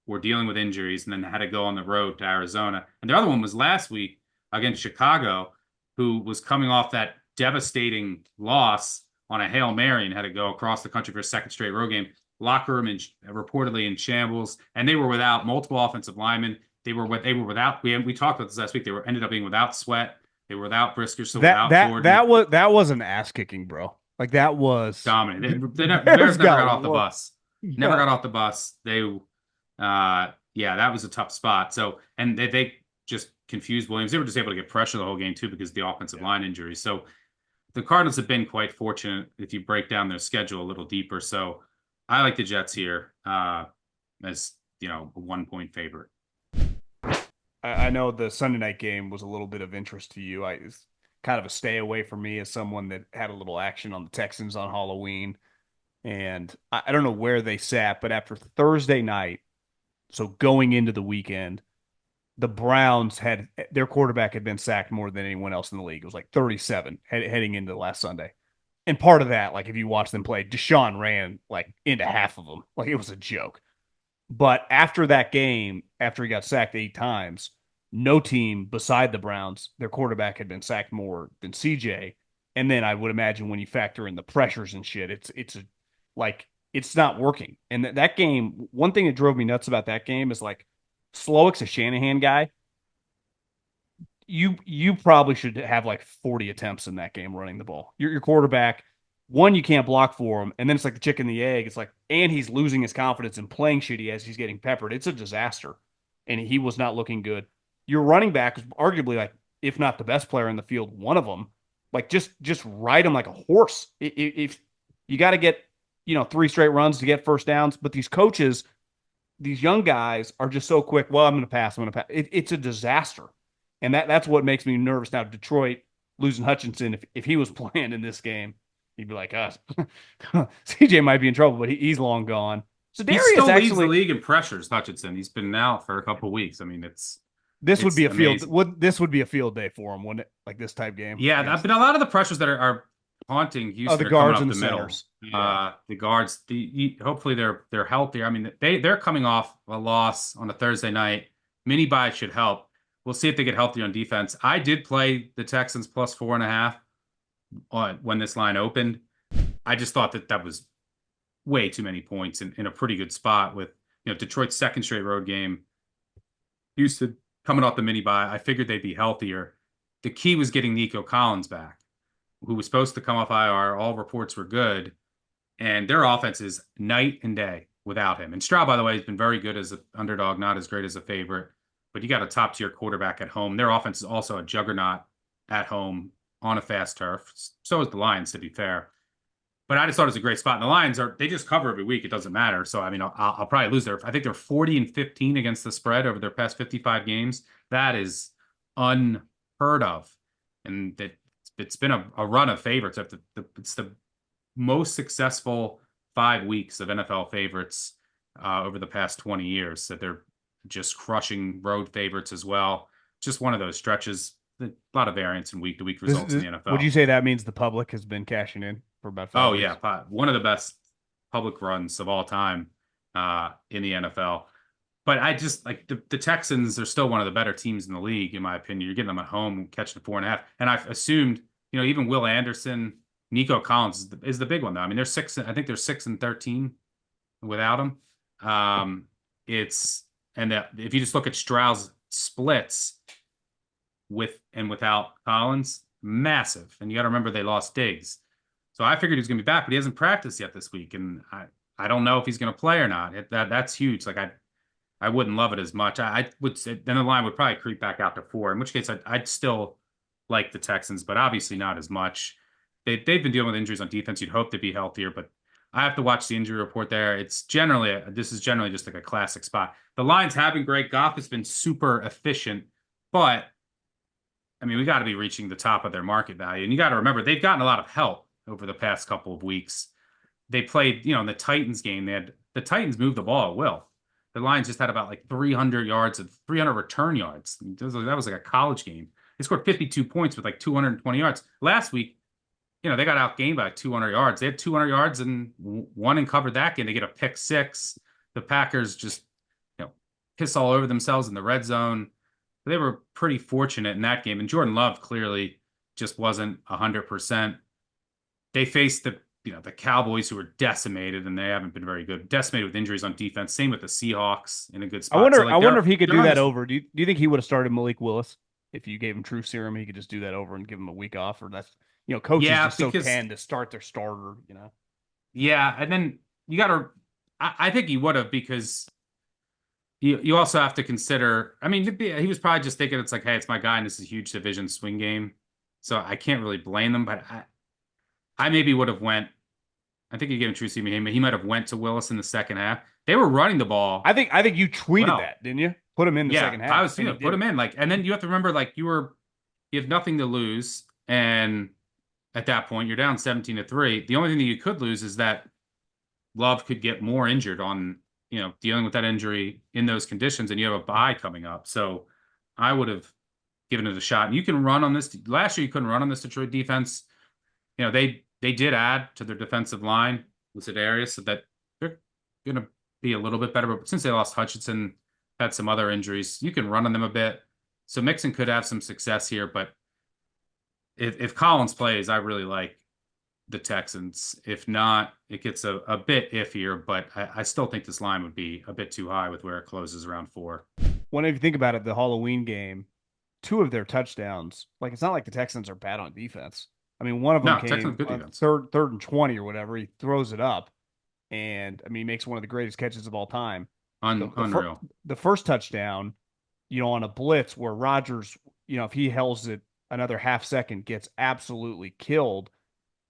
Were dealing with injuries and then had to go on the road to Arizona. And the other one was last week against Chicago, who was coming off that devastating loss on a Hail Mary and had to go across the country for a second straight road game. Locker room reportedly in shambles, and they were without multiple offensive linemen. They were without. We talked about this last week. They ended up being without Sweat. They were without Brisker. So without Gordon. That was an ass kicking, bro. Like that was dominant. The Bears never got off the bus. Yeah. Never got off the bus. That was a tough spot. So, and they just confused Williams. They were just able to get pressure the whole game too because of the offensive line injuries. So the Cardinals have been quite fortunate if you break down their schedule a little deeper. So I like the Jets here as a 1-point favorite. I know the Sunday night game was a little bit of interest to you. It's kind of a stay away for me as someone that had a little action on the Texans on Halloween. And I don't know where they sat, but after Thursday night, so going into the weekend, the Browns their quarterback had been sacked more than anyone else in the league. It was like 37 heading into last Sunday. And part of that, like if you watch them play, Deshaun ran like into half of them. Like it was a joke. But after that game, after he got sacked 8 times, no team beside the Browns, their quarterback had been sacked more than CJ. And then I would imagine when you factor in the pressures and shit, it's not working. And that game, one thing that drove me nuts about that game is like Slowick's a Shanahan guy. You probably should have like 40 attempts in that game running the ball. Your quarterback, one, you can't block for him, and then it's like the chicken and the egg. It's like, and he's losing his confidence and playing shitty as he's getting peppered. It's a disaster, and he was not looking good. Your running back is arguably like, if not the best player in the field, one of them. Like just ride him like a horse. If you got to get 3 straight runs to get first downs, but these coaches, these young guys are just so quick. Well, I'm going to pass. It's a disaster, and that's what makes me nervous now. Detroit losing Hutchinson, if he was playing in this game, he'd be like us. CJ might be in trouble, but he's long gone. So Darius he still leads the league in pressures. Hutchinson, he's been out for a couple of weeks. I mean, this would be a field day for him, wouldn't it? Like this type game. Yeah, but a lot of the pressures that are haunting Houston the guards and the middle. Centers. The guards, hopefully they're healthier. I mean, they're coming off a loss on a Thursday night. Mini bye should help. We'll see if they get healthier on defense. I did play the Texans plus 4.5 when this line opened. I just thought that was way too many points in a pretty good spot with Detroit's second straight road game. Houston coming off the mini bye. I figured they'd be healthier. The key was getting Nico Collins back, who was supposed to come off IR. All reports were good. And their offense is night and day without him. And Stroud, by the way, has been very good as an underdog, not as great as a favorite. But you got a top-tier quarterback at home. Their offense is also a juggernaut at home on a fast turf. So is the Lions, to be fair. But I just thought it was a great spot. And the Lions they just cover every week. It doesn't matter. So, I mean, I'll probably lose there. I think they're 40-15 against the spread over their past 55 games. That is unheard of. And it's been a run of favorites. It's the most successful 5 weeks of NFL favorites over the past 20 years. That they're just crushing road favorites as well. Just one of those stretches. A lot of variance in week-to-week results in the NFL. Would you say that means the public has been cashing in for about 5 weeks? Yeah. One of the best public runs of all time in the NFL. But I just like the Texans are still one of the better teams in the league, in my opinion. You're getting them at home, catching 4.5. And I've assumed, even Will Anderson, Nico Collins is the big one, though. I mean, I think they're 6-13 without him. And that if you just look at Stroud's splits with and without Collins, massive. And you got to remember they lost Diggs. So I figured he was going to be back, but he hasn't practiced yet this week. And I don't know if he's going to play or not. That's huge. Like I wouldn't love it as much. I would say then the line would probably creep back out to 4, in which case I'd still like the Texans, but obviously not as much. They've been dealing with injuries on defense. You'd hope to be healthier, but I have to watch the injury report there. This is generally just like a classic spot. The Lions have been great. Goff has been super efficient, but I mean, we got to be reaching the top of their market value. And you got to remember, they've gotten a lot of help over the past couple of weeks. They played, in the Titans game, the Titans moved the ball at will. The Lions just had about like 300 yards and 300 return yards. That was like a college game. They scored 52 points with like 220 yards. Last week, they got outgained by like 200 yards. They had 200 yards and won and covered that game. They get a pick six. The Packers just, piss all over themselves in the red zone. They were pretty fortunate in that game. And Jordan Love clearly just wasn't 100%. They faced the Cowboys, who were decimated, and they haven't been very good. Decimated with injuries on defense. Same with the Seahawks in a good spot. I wonder if he could do that over. Do you think he would have started Malik Willis if you gave him true serum? He could just do that over and give him a week off, or that's coaches just so tend to start their starter. Yeah, and then you got to. I think he would have, because you also have to consider. I mean, he was probably just thinking it's like, hey, it's my guy, and this is a huge division swing game, so I can't really blame them. But I maybe would have went. I think he gave him true serum. He might have went to Willis in the second half. They were running the ball. I think you tweeted that, didn't you? Put him in the second half. I was put him in, and then you have to remember, you have nothing to lose, and at that point you're down 17-3. The only thing that you could lose is that Love could get more injured on dealing with that injury in those conditions, and you have a bye coming up. So I would have given it a shot. And you can run on this. Last year you couldn't run on this Detroit defense. They did add to their defensive line with Za'Darius, so that they're going to be a little bit better. But since they lost Hutchinson, had some other injuries, you can run on them a bit. So Mixon could have some success here. But if Collins plays, I really like the Texans. If not, it gets a bit iffier. But I still think this line would be a bit too high with where it closes around 4. When if you think about it, the Halloween game, 2 of their touchdowns, it's not like the Texans are bad on defense. I mean, one of them came on third and 20 or whatever. He throws it up, and he makes one of the greatest catches of all time. Unreal. The first touchdown, on a blitz where Rodgers, if he holds it another half second, gets absolutely killed,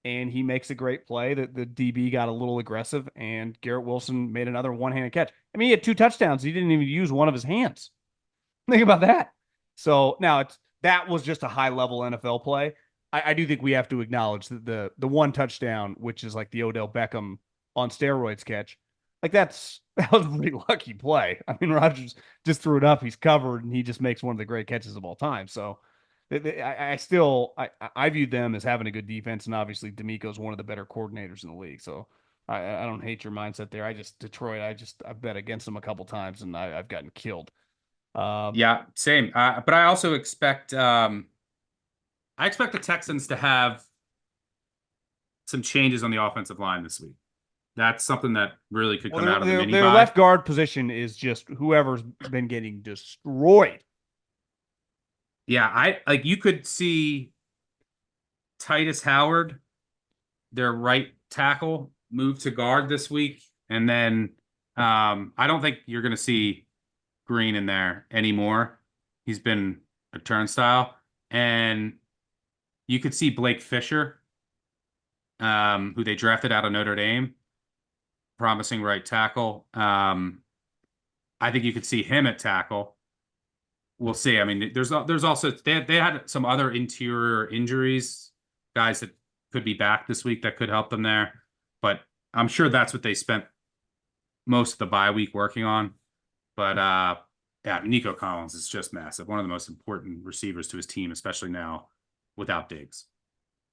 and he makes a great play. The DB got a little aggressive, and Garrett Wilson made another one-handed catch. He had 2 touchdowns. He didn't even use one of his hands. Think about that. So now that was just a high-level NFL play. I do think we have to acknowledge that the one touchdown, which is like the Odell Beckham on steroids catch, that was a pretty lucky play. Rodgers just threw it up, he's covered, and he just makes one of the great catches of all time. So I view them as having a good defense, and obviously D'Amico's one of the better coordinators in the league. So I don't hate your mindset there. Detroit, I've bet against them a couple times, and I've gotten killed. Yeah, same. But I also expect the Texans to have some changes on the offensive line this week. That's something that really could come out of the mini-bye. Their left guard position is just whoever's been getting destroyed. Yeah, you could see Titus Howard, their right tackle, move to guard this week. And then I don't think you're going to see Green in there anymore. He's been a turnstile. And you could see Blake Fisher, who they drafted out of Notre Dame, promising right tackle. I think you could see him at tackle. We'll see. There's also they had some other interior injuries, guys that could be back this week that could help them there. But I'm sure that's what they spent most of the bye week working on. But Nico Collins is just massive. One of the most important receivers to his team, especially now without Diggs.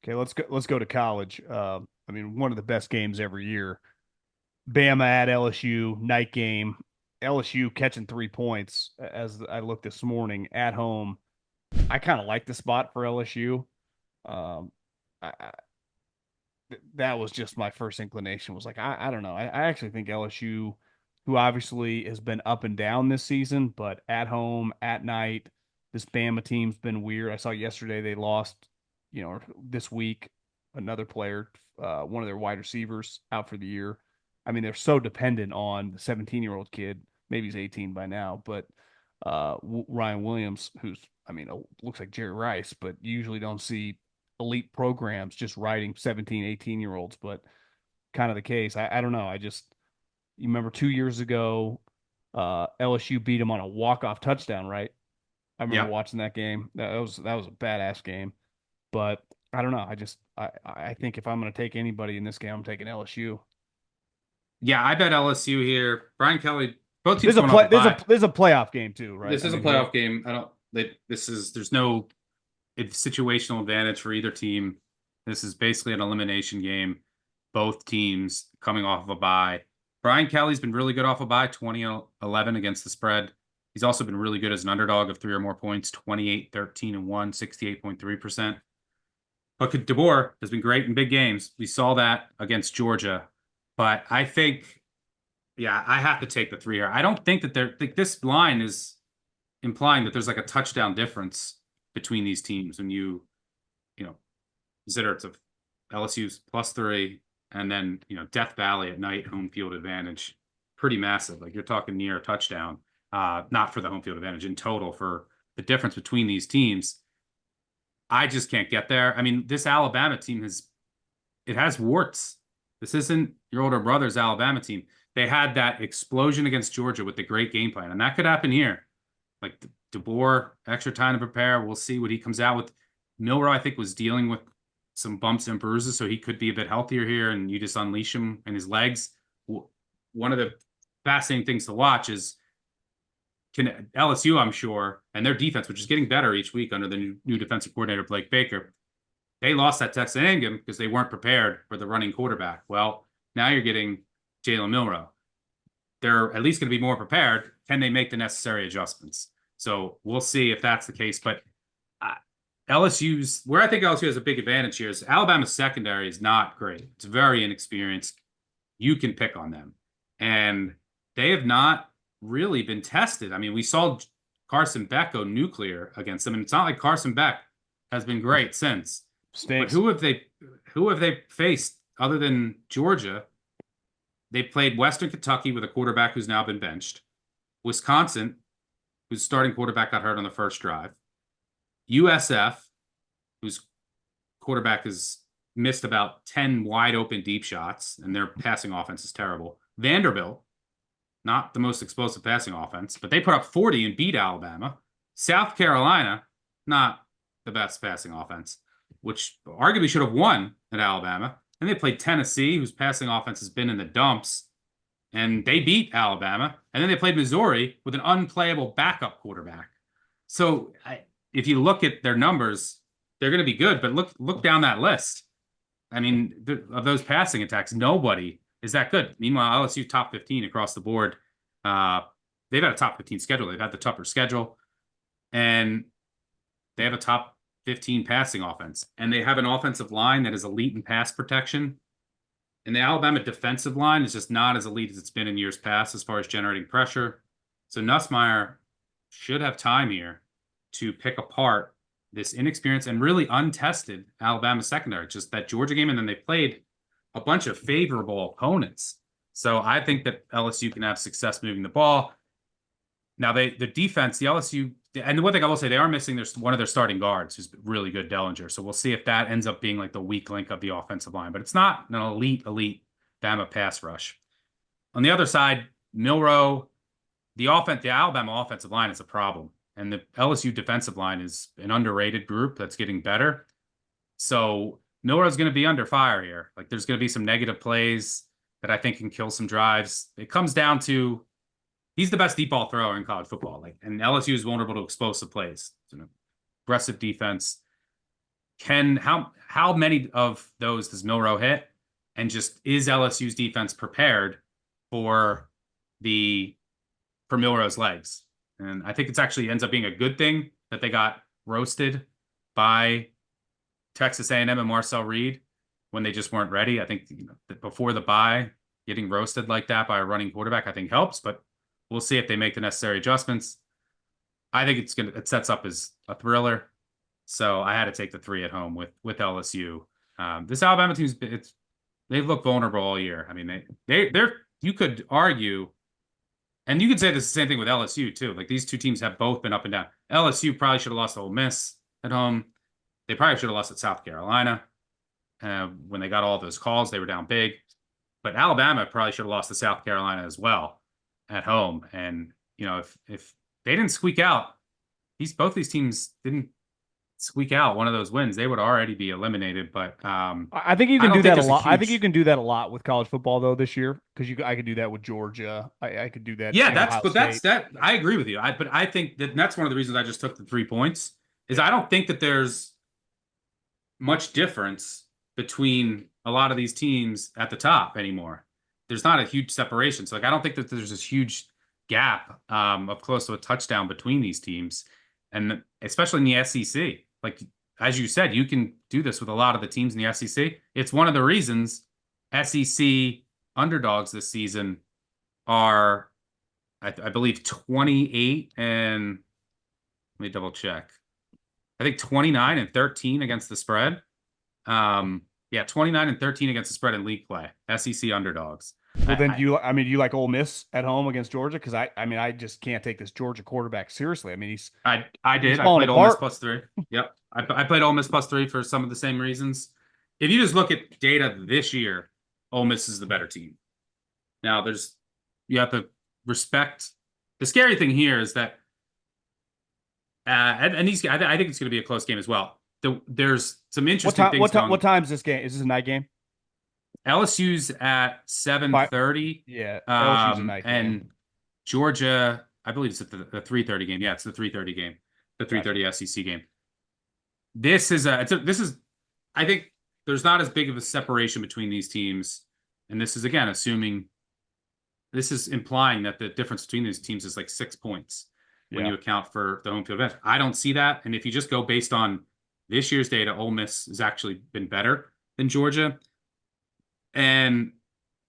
Okay, let's go to college. One of the best games every year. Bama at LSU, night game. LSU catching 3 points as I looked this morning at home. I kind of like the spot for LSU. That was just my first inclination. Was like, I don't know. I actually think LSU who obviously has been up and down this season, but at home, at night, this Bama team's been weird. I saw yesterday they lost, or this week, another player, one of their wide receivers out for the year. I mean, they're so dependent on the 17-year-old kid. Maybe he's 18 by now, but Ryan Williams, who's, I mean, looks like Jerry Rice, but you usually don't see elite programs just riding 17, 18-year-olds, but kind of the case. I don't know. You remember 2 years ago, LSU beat them on a walk-off touchdown, right? I remember Yeah. watching that game. That was a badass game. But I don't know. I think if I'm going to take anybody in this game, I'm taking LSU. Yeah, I bet LSU here. Brian Kelly, both teams There's a coming off play. a bye. There's a playoff game too, right? This is a playoff game. I don't. There's no situational advantage for either team. This is basically an elimination game. Both teams coming off of a bye. Brian Kelly's been really good off a bye, 20-11 against the spread. He's also been really good as an underdog of 3 or more points, 28-13-1, 68.3%. But DeBoer has been great in big games. We saw that against Georgia. But I think, yeah, I have to take the 3 here. I don't think that this line is implying that there's like a touchdown difference between these teams when you consider it's of LSU's +3 and then, Death Valley at night, home field advantage, pretty massive. Like you're talking near a touchdown, not for the home field advantage in total for the difference between these teams. I just can't get there. I mean, this Alabama team has warts. This isn't your older brother's Alabama team. They had that explosion against Georgia with the great game plan, and that could happen here. Like DeBoer, extra time to prepare. We'll see what he comes out with. Milroe, I think, was dealing with some bumps and bruises, so he could be a bit healthier here, and you just unleash him and his legs. One of the fascinating things to watch is can LSU, I'm sure, and their defense, which is getting better each week under the new defensive coordinator, Blake Baker, they lost that Texas A&M because they weren't prepared for the running quarterback. Well, now you're getting Jalen Milroe. They're at least going to be more prepared. Can they make the necessary adjustments? So we'll see if that's the case. But where I think LSU has a big advantage here is Alabama's secondary is not great. It's very inexperienced. You can pick on them. And they have not really been tested. I mean, we saw Carson Beck go nuclear against them, and it's not like Carson Beck has been great since. Stinks. But who have they faced other than Georgia? They played Western Kentucky with a quarterback who's now been benched. Wisconsin, whose starting quarterback got hurt on the first drive. USF, whose quarterback has missed about 10 wide open deep shots, and their passing offense is terrible. Vanderbilt, not the most explosive passing offense, but they put up 40 and beat Alabama. South Carolina, not the best passing offense, which arguably should have won at Alabama. And they played Tennessee, whose passing offense has been in the dumps, and they beat Alabama. And then they played Missouri with an unplayable backup quarterback. So if you look at their numbers, they're going to be good. But look down that list. I mean, of those passing attacks, nobody is that good. Meanwhile, LSU top 15 across the board. They've had a top 15 schedule. They've had the tougher schedule. And they have a top 15 passing offense. And they have an offensive line that is elite in pass protection. And the Alabama defensive line is just not as elite as it's been in years past as far as generating pressure. So Nussmeier should have time here to pick apart this inexperienced and really untested Alabama secondary. Just that Georgia game, and then they played a bunch of favorable opponents. So I think that LSU can have success moving the ball. Now, the defense, the LSU, and the one thing I will say, they are missing one of their starting guards who's really good, Dellinger. So we'll see if that ends up being like the weak link of the offensive line. But it's not an elite Bama pass rush. On the other side, Milroe, the Alabama offensive line is a problem. And the LSU defensive line is an underrated group that's getting better. So Milroe's going to be under fire here. Like there's going to be some negative plays that I think can kill some drives. It comes down to he's the best deep ball thrower in college football. And LSU is vulnerable to explosive plays. It's an aggressive defense. How many of those does Milroe hit? And just is LSU's defense prepared for Milroe's legs? And I think it's actually ends up being a good thing that they got roasted by Texas A&M and Marcel Reed when they just weren't ready. I think that before the bye, getting roasted like that by a running quarterback, I think helps, but we'll see if they make the necessary adjustments. I think it sets up as a thriller. So I had to take the 3 at home with LSU. This Alabama team's they've looked vulnerable all year. I mean, they're you could argue, and you could say this the same thing with LSU too. Like these two teams have both been up and down. LSU probably should have lost to Ole Miss at home. They probably should have lost at South Carolina. When they got all those calls, they were down big. But Alabama probably should have lost to South Carolina as well at home. And if they didn't squeak out, both these teams didn't squeak out one of those wins, they would already be eliminated. But I think you can do that a lot. I think you can do that a lot with college football though this year, because I could do that with Georgia. I could do that. Yeah, that's I agree with you. But I think that's one of the reasons I just took the 3 points is I don't think that there's much difference between a lot of these teams at the top anymore. There's not a huge separation. So I don't think that there's this huge gap of close to a touchdown between these teams, and especially in the SEC. Like, as you said, you can do this with a lot of the teams in the SEC. It's one of the reasons SEC underdogs this season are, I believe, 28 and let me double check. I think 29 and 13 against the spread. 29 and 13 against the spread in league play. SEC underdogs. Well, then do you like Ole Miss at home against Georgia? Because I just can't take this Georgia quarterback seriously. I mean, I played Ole Miss +3. Yep, I played Ole Miss +3 for some of the same reasons. If you just look at data this year, Ole Miss is the better team. Now, you have to respect. The scary thing here is that, I think it's going to be a close game as well. There's some interesting things. What time is this game? Is this a night game? LSU's at 7:30. Yeah, LSU's a night game. And Georgia, I believe it's at the 3:30 game. Yeah, it's the 3:30 game, the 3:30 SEC game. This is I think there's not as big of a separation between these teams, and this is again implying that the difference between these teams is like 6 points when you account for the home field advantage. I don't see that, and if you just go based on this year's data, Ole Miss has actually been better than Georgia. And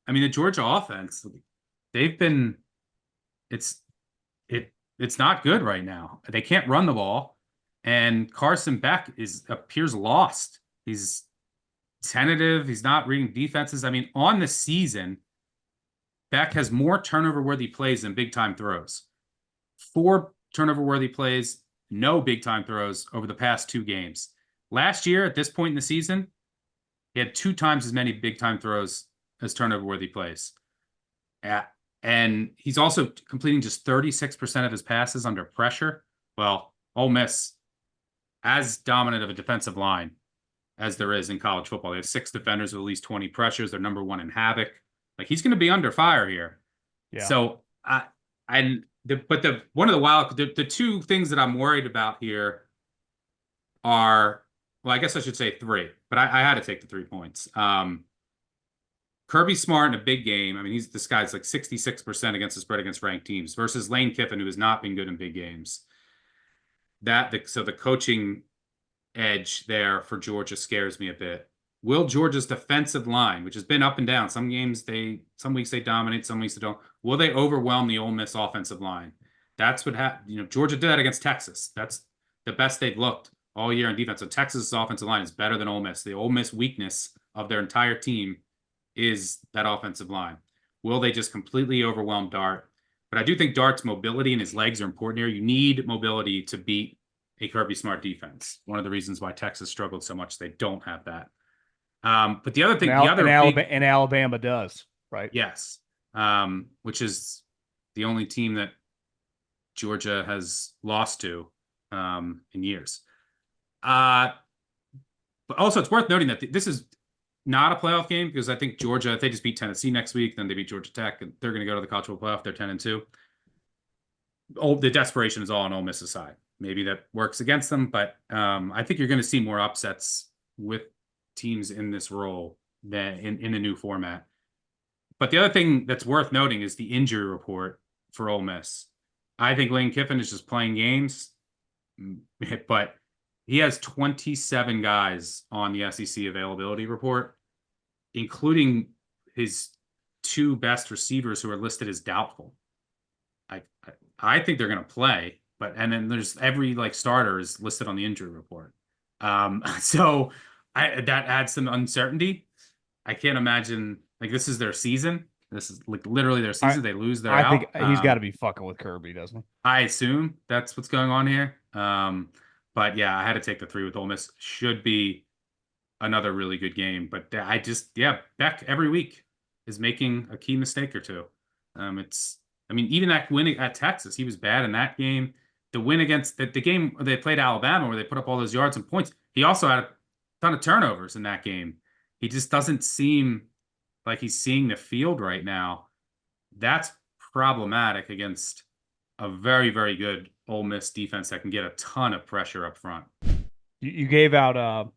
I mean, the Georgia offense, it's not good right now. They can't run the ball, and Carson Beck appears lost. He's tentative. He's not reading defenses. I mean, on the season, Beck has more turnover-worthy plays than big-time throws. 4 turnover-worthy plays, no big-time throws over the past 2 games. Last year, at this point in the season, he had 2 times as many big-time throws as turnover-worthy plays. And he's also completing just 36% of his passes under pressure. Well, Ole Miss, as dominant of a defensive line as there is in college football, they have 6 defenders with at least 20 pressures. They're number 1 in havoc. Like, he's going to be under fire here. Yeah. So, the 2 things that I'm worried about here are, well, I guess I should say 3, but I had to take the 3 points. Kirby Smart in a big game. I mean, this guy's like 66% against the spread against ranked teams versus Lane Kiffin, who has not been good in big games. So the coaching edge there for Georgia scares me a bit. Will Georgia's defensive line, which has been up and down, some weeks they dominate, some weeks they don't. Will they overwhelm the Ole Miss offensive line? That's what happened. Georgia did that against Texas. That's the best they've looked all year in defense. So Texas' offensive line is better than Ole Miss. The Ole Miss weakness of their entire team is that offensive line. Will they just completely overwhelm Dart? But I do think Dart's mobility and his legs are important here. You need mobility to beat a Kirby Smart defense. One of the reasons why Texas struggled so much, they don't have that. But the other thing, Alabama does, right? Yes, which is the only team that Georgia has lost to in years. But also, it's worth noting that this is not a playoff game, because I think Georgia, if they just beat Tennessee next week, then they beat Georgia Tech, and they're going to go to the college football playoff. They're 10-2. The desperation is all on Ole Miss's side. Maybe that works against them, but I think you're going to see more upsets with teams in this role than in the new format. But the other thing that's worth noting is the injury report for Ole Miss. I think Lane Kiffin is just playing games, but he has 27 guys on the SEC availability report, including his two best receivers who are listed as doubtful. I I think they're going to play, but and then there's every like starter is listed on the injury report. So that adds some uncertainty. I can't imagine like this is their season. This is like literally their I season. They lose, they're I think out. he's got to be fucking with Kirby, doesn't he? I assume that's what's going on here. But yeah, I had to take the 3 with Ole Miss. Should be another really good game. But I just, yeah, Beck every week is making a key mistake or two. I mean, even that win at Texas, he was bad in that game. The win against the game where they played Alabama, where they put up all those yards and points, he also had a ton of turnovers in that game. He just doesn't seem like he's seeing the field right now. That's problematic against a very, very good Ole Miss defense that can get a ton of pressure up front. You gave out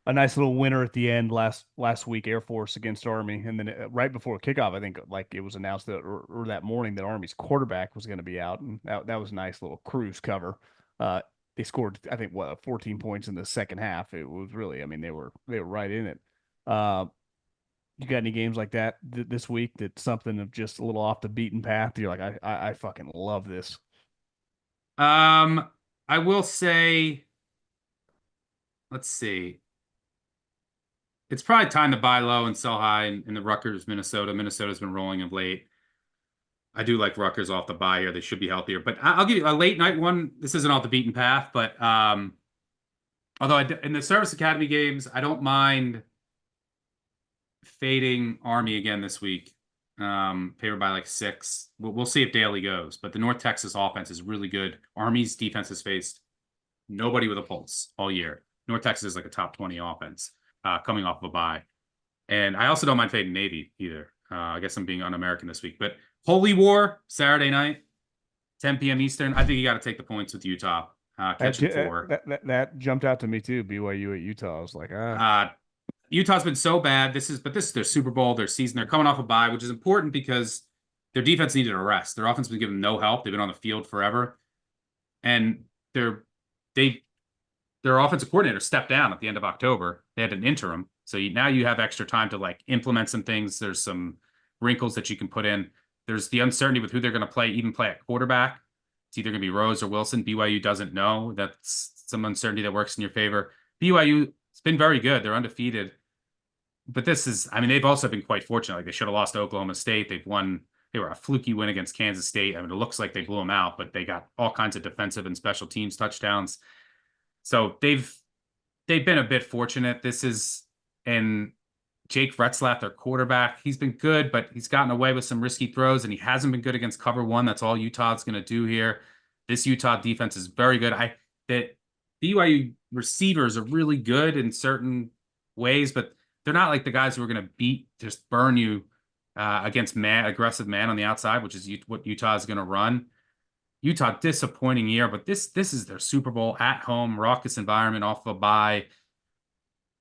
a nice little winner at the end last week, Air Force against Army, and then right before kickoff, I think like it was announced that or that morning that Army's quarterback was going to be out, and that was a nice little cruise cover. They scored, I think, 14 points in the second half. It was really, I mean, they were right in it. You got any games like that this week that's something of just a little off the beaten path? You're like, I fucking love this. I will say, let's see. It's probably time to buy low and sell high in the Rutgers, Minnesota. Minnesota's been rolling of late. I do like Rutgers off the buy here. They should be healthier. But I'll give you a late night one. This isn't off the beaten path, but although in the Service Academy games, I don't mind fading Army again this week. Favored by like 6. We'll see if Daly goes. But the North Texas offense is really good. Army's defense has faced nobody with a pulse all year. North Texas is like a top 20 offense coming off of a bye. And I also don't mind fading Navy either. I guess I'm being un-American this week. But Holy War, Saturday night, 10 p.m. Eastern. I think you got to take the points with Utah. Catching 4. That jumped out to me too. BYU at Utah. I was like, Utah's been so bad. This is their Super Bowl, their season. They're coming off a bye, which is important because their defense needed a rest. Their offense has been given no help. They've been on the field forever. And their offensive coordinator stepped down at the end of October. They had an interim. So now you have extra time to like implement some things. There's some wrinkles that you can put in. There's the uncertainty with who they're going to play, even play at quarterback. It's either going to be Rose or Wilson. BYU doesn't know. That's some uncertainty that works in your favor. BYU, it's been very good. They're undefeated. But this is, I mean, they've also been quite fortunate. Like they should have lost to Oklahoma State. They were a fluky win against Kansas State. I mean, it looks like they blew them out, but they got all kinds of defensive and special teams touchdowns. So they've been a bit fortunate. And Jake Retzlaff, their quarterback, he's been good, but he's gotten away with some risky throws, and he hasn't been good against cover 1. That's all Utah's going to do here. This Utah defense is very good. The BYU receivers are really good in certain ways, but they're not like the guys who are going to just burn you against aggressive man on the outside, which is what Utah is going to run. Utah, disappointing year, but this is their Super Bowl at home, raucous environment off a bye.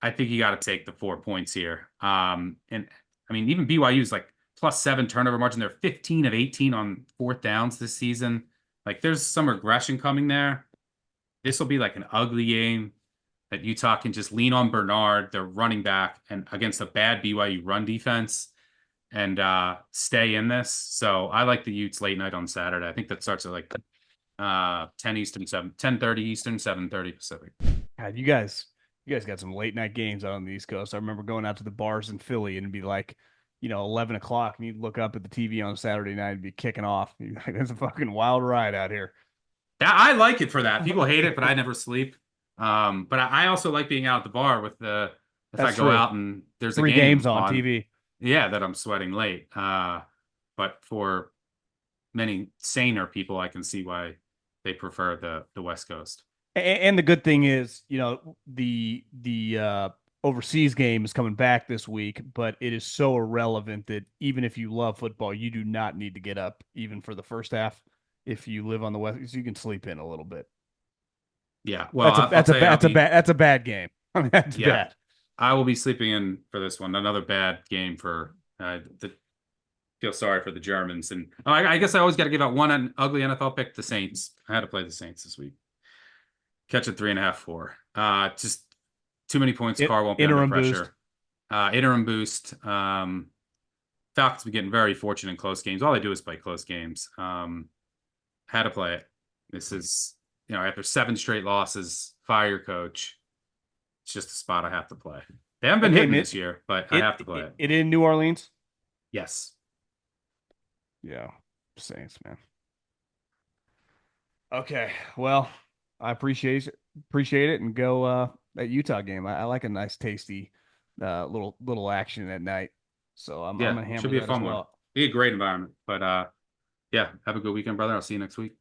I think you got to take the 4 points here. And I mean, even BYU is like +7 turnover margin. They're 15 of 18 on 4th downs this season. Like there's some regression coming there. This will be like an ugly game that Utah can just lean on Bernard, their running back, and against a bad BYU run defense and stay in this. So I like the Utes late night on Saturday. I think that starts at like 10 Eastern, 10:30 Eastern, 7:30 Pacific. God, you guys got some late night games out on the East Coast. I remember going out to the bars in Philly and it'd be like, 11 o'clock, and you'd look up at the TV on Saturday night and be kicking off. It's a fucking wild ride out here. I like it for that. People hate it, but I never sleep. But I also like being out at the bar with if I go out and there's 3 a game games on TV. Yeah, that I'm sweating late. But for many saner people, I can see why they prefer the West Coast. And the good thing is, the overseas game is coming back this week, but it is so irrelevant that even if you love football, you do not need to get up even for the first half. If you live on the West, so you can sleep in a little bit. Yeah, well, that's a bad game. I mean, that's bad. I will be sleeping in for this one. Another bad game for feel sorry for the Germans. And I guess I always got to give out one ugly NFL pick, the Saints. I had to play the Saints this week. Catch it 3.5, 4. Just too many points. Carr won't be under pressure. Interim boost. Falcons have been getting very fortunate in close games. All they do is play close games. Had to play it. This is, after 7 straight losses, fire your coach. It's just a spot I have to play. They haven't been hitting me this year, but I have to play it. It in New Orleans? Yes. Yeah. Saints, man. Okay. Well, I appreciate it, and go that Utah game. I like a nice, tasty little action at night. So I'm gonna hammer should be a that fun as one. well. Be a great environment. But yeah, have a good weekend, brother. I'll see you next week.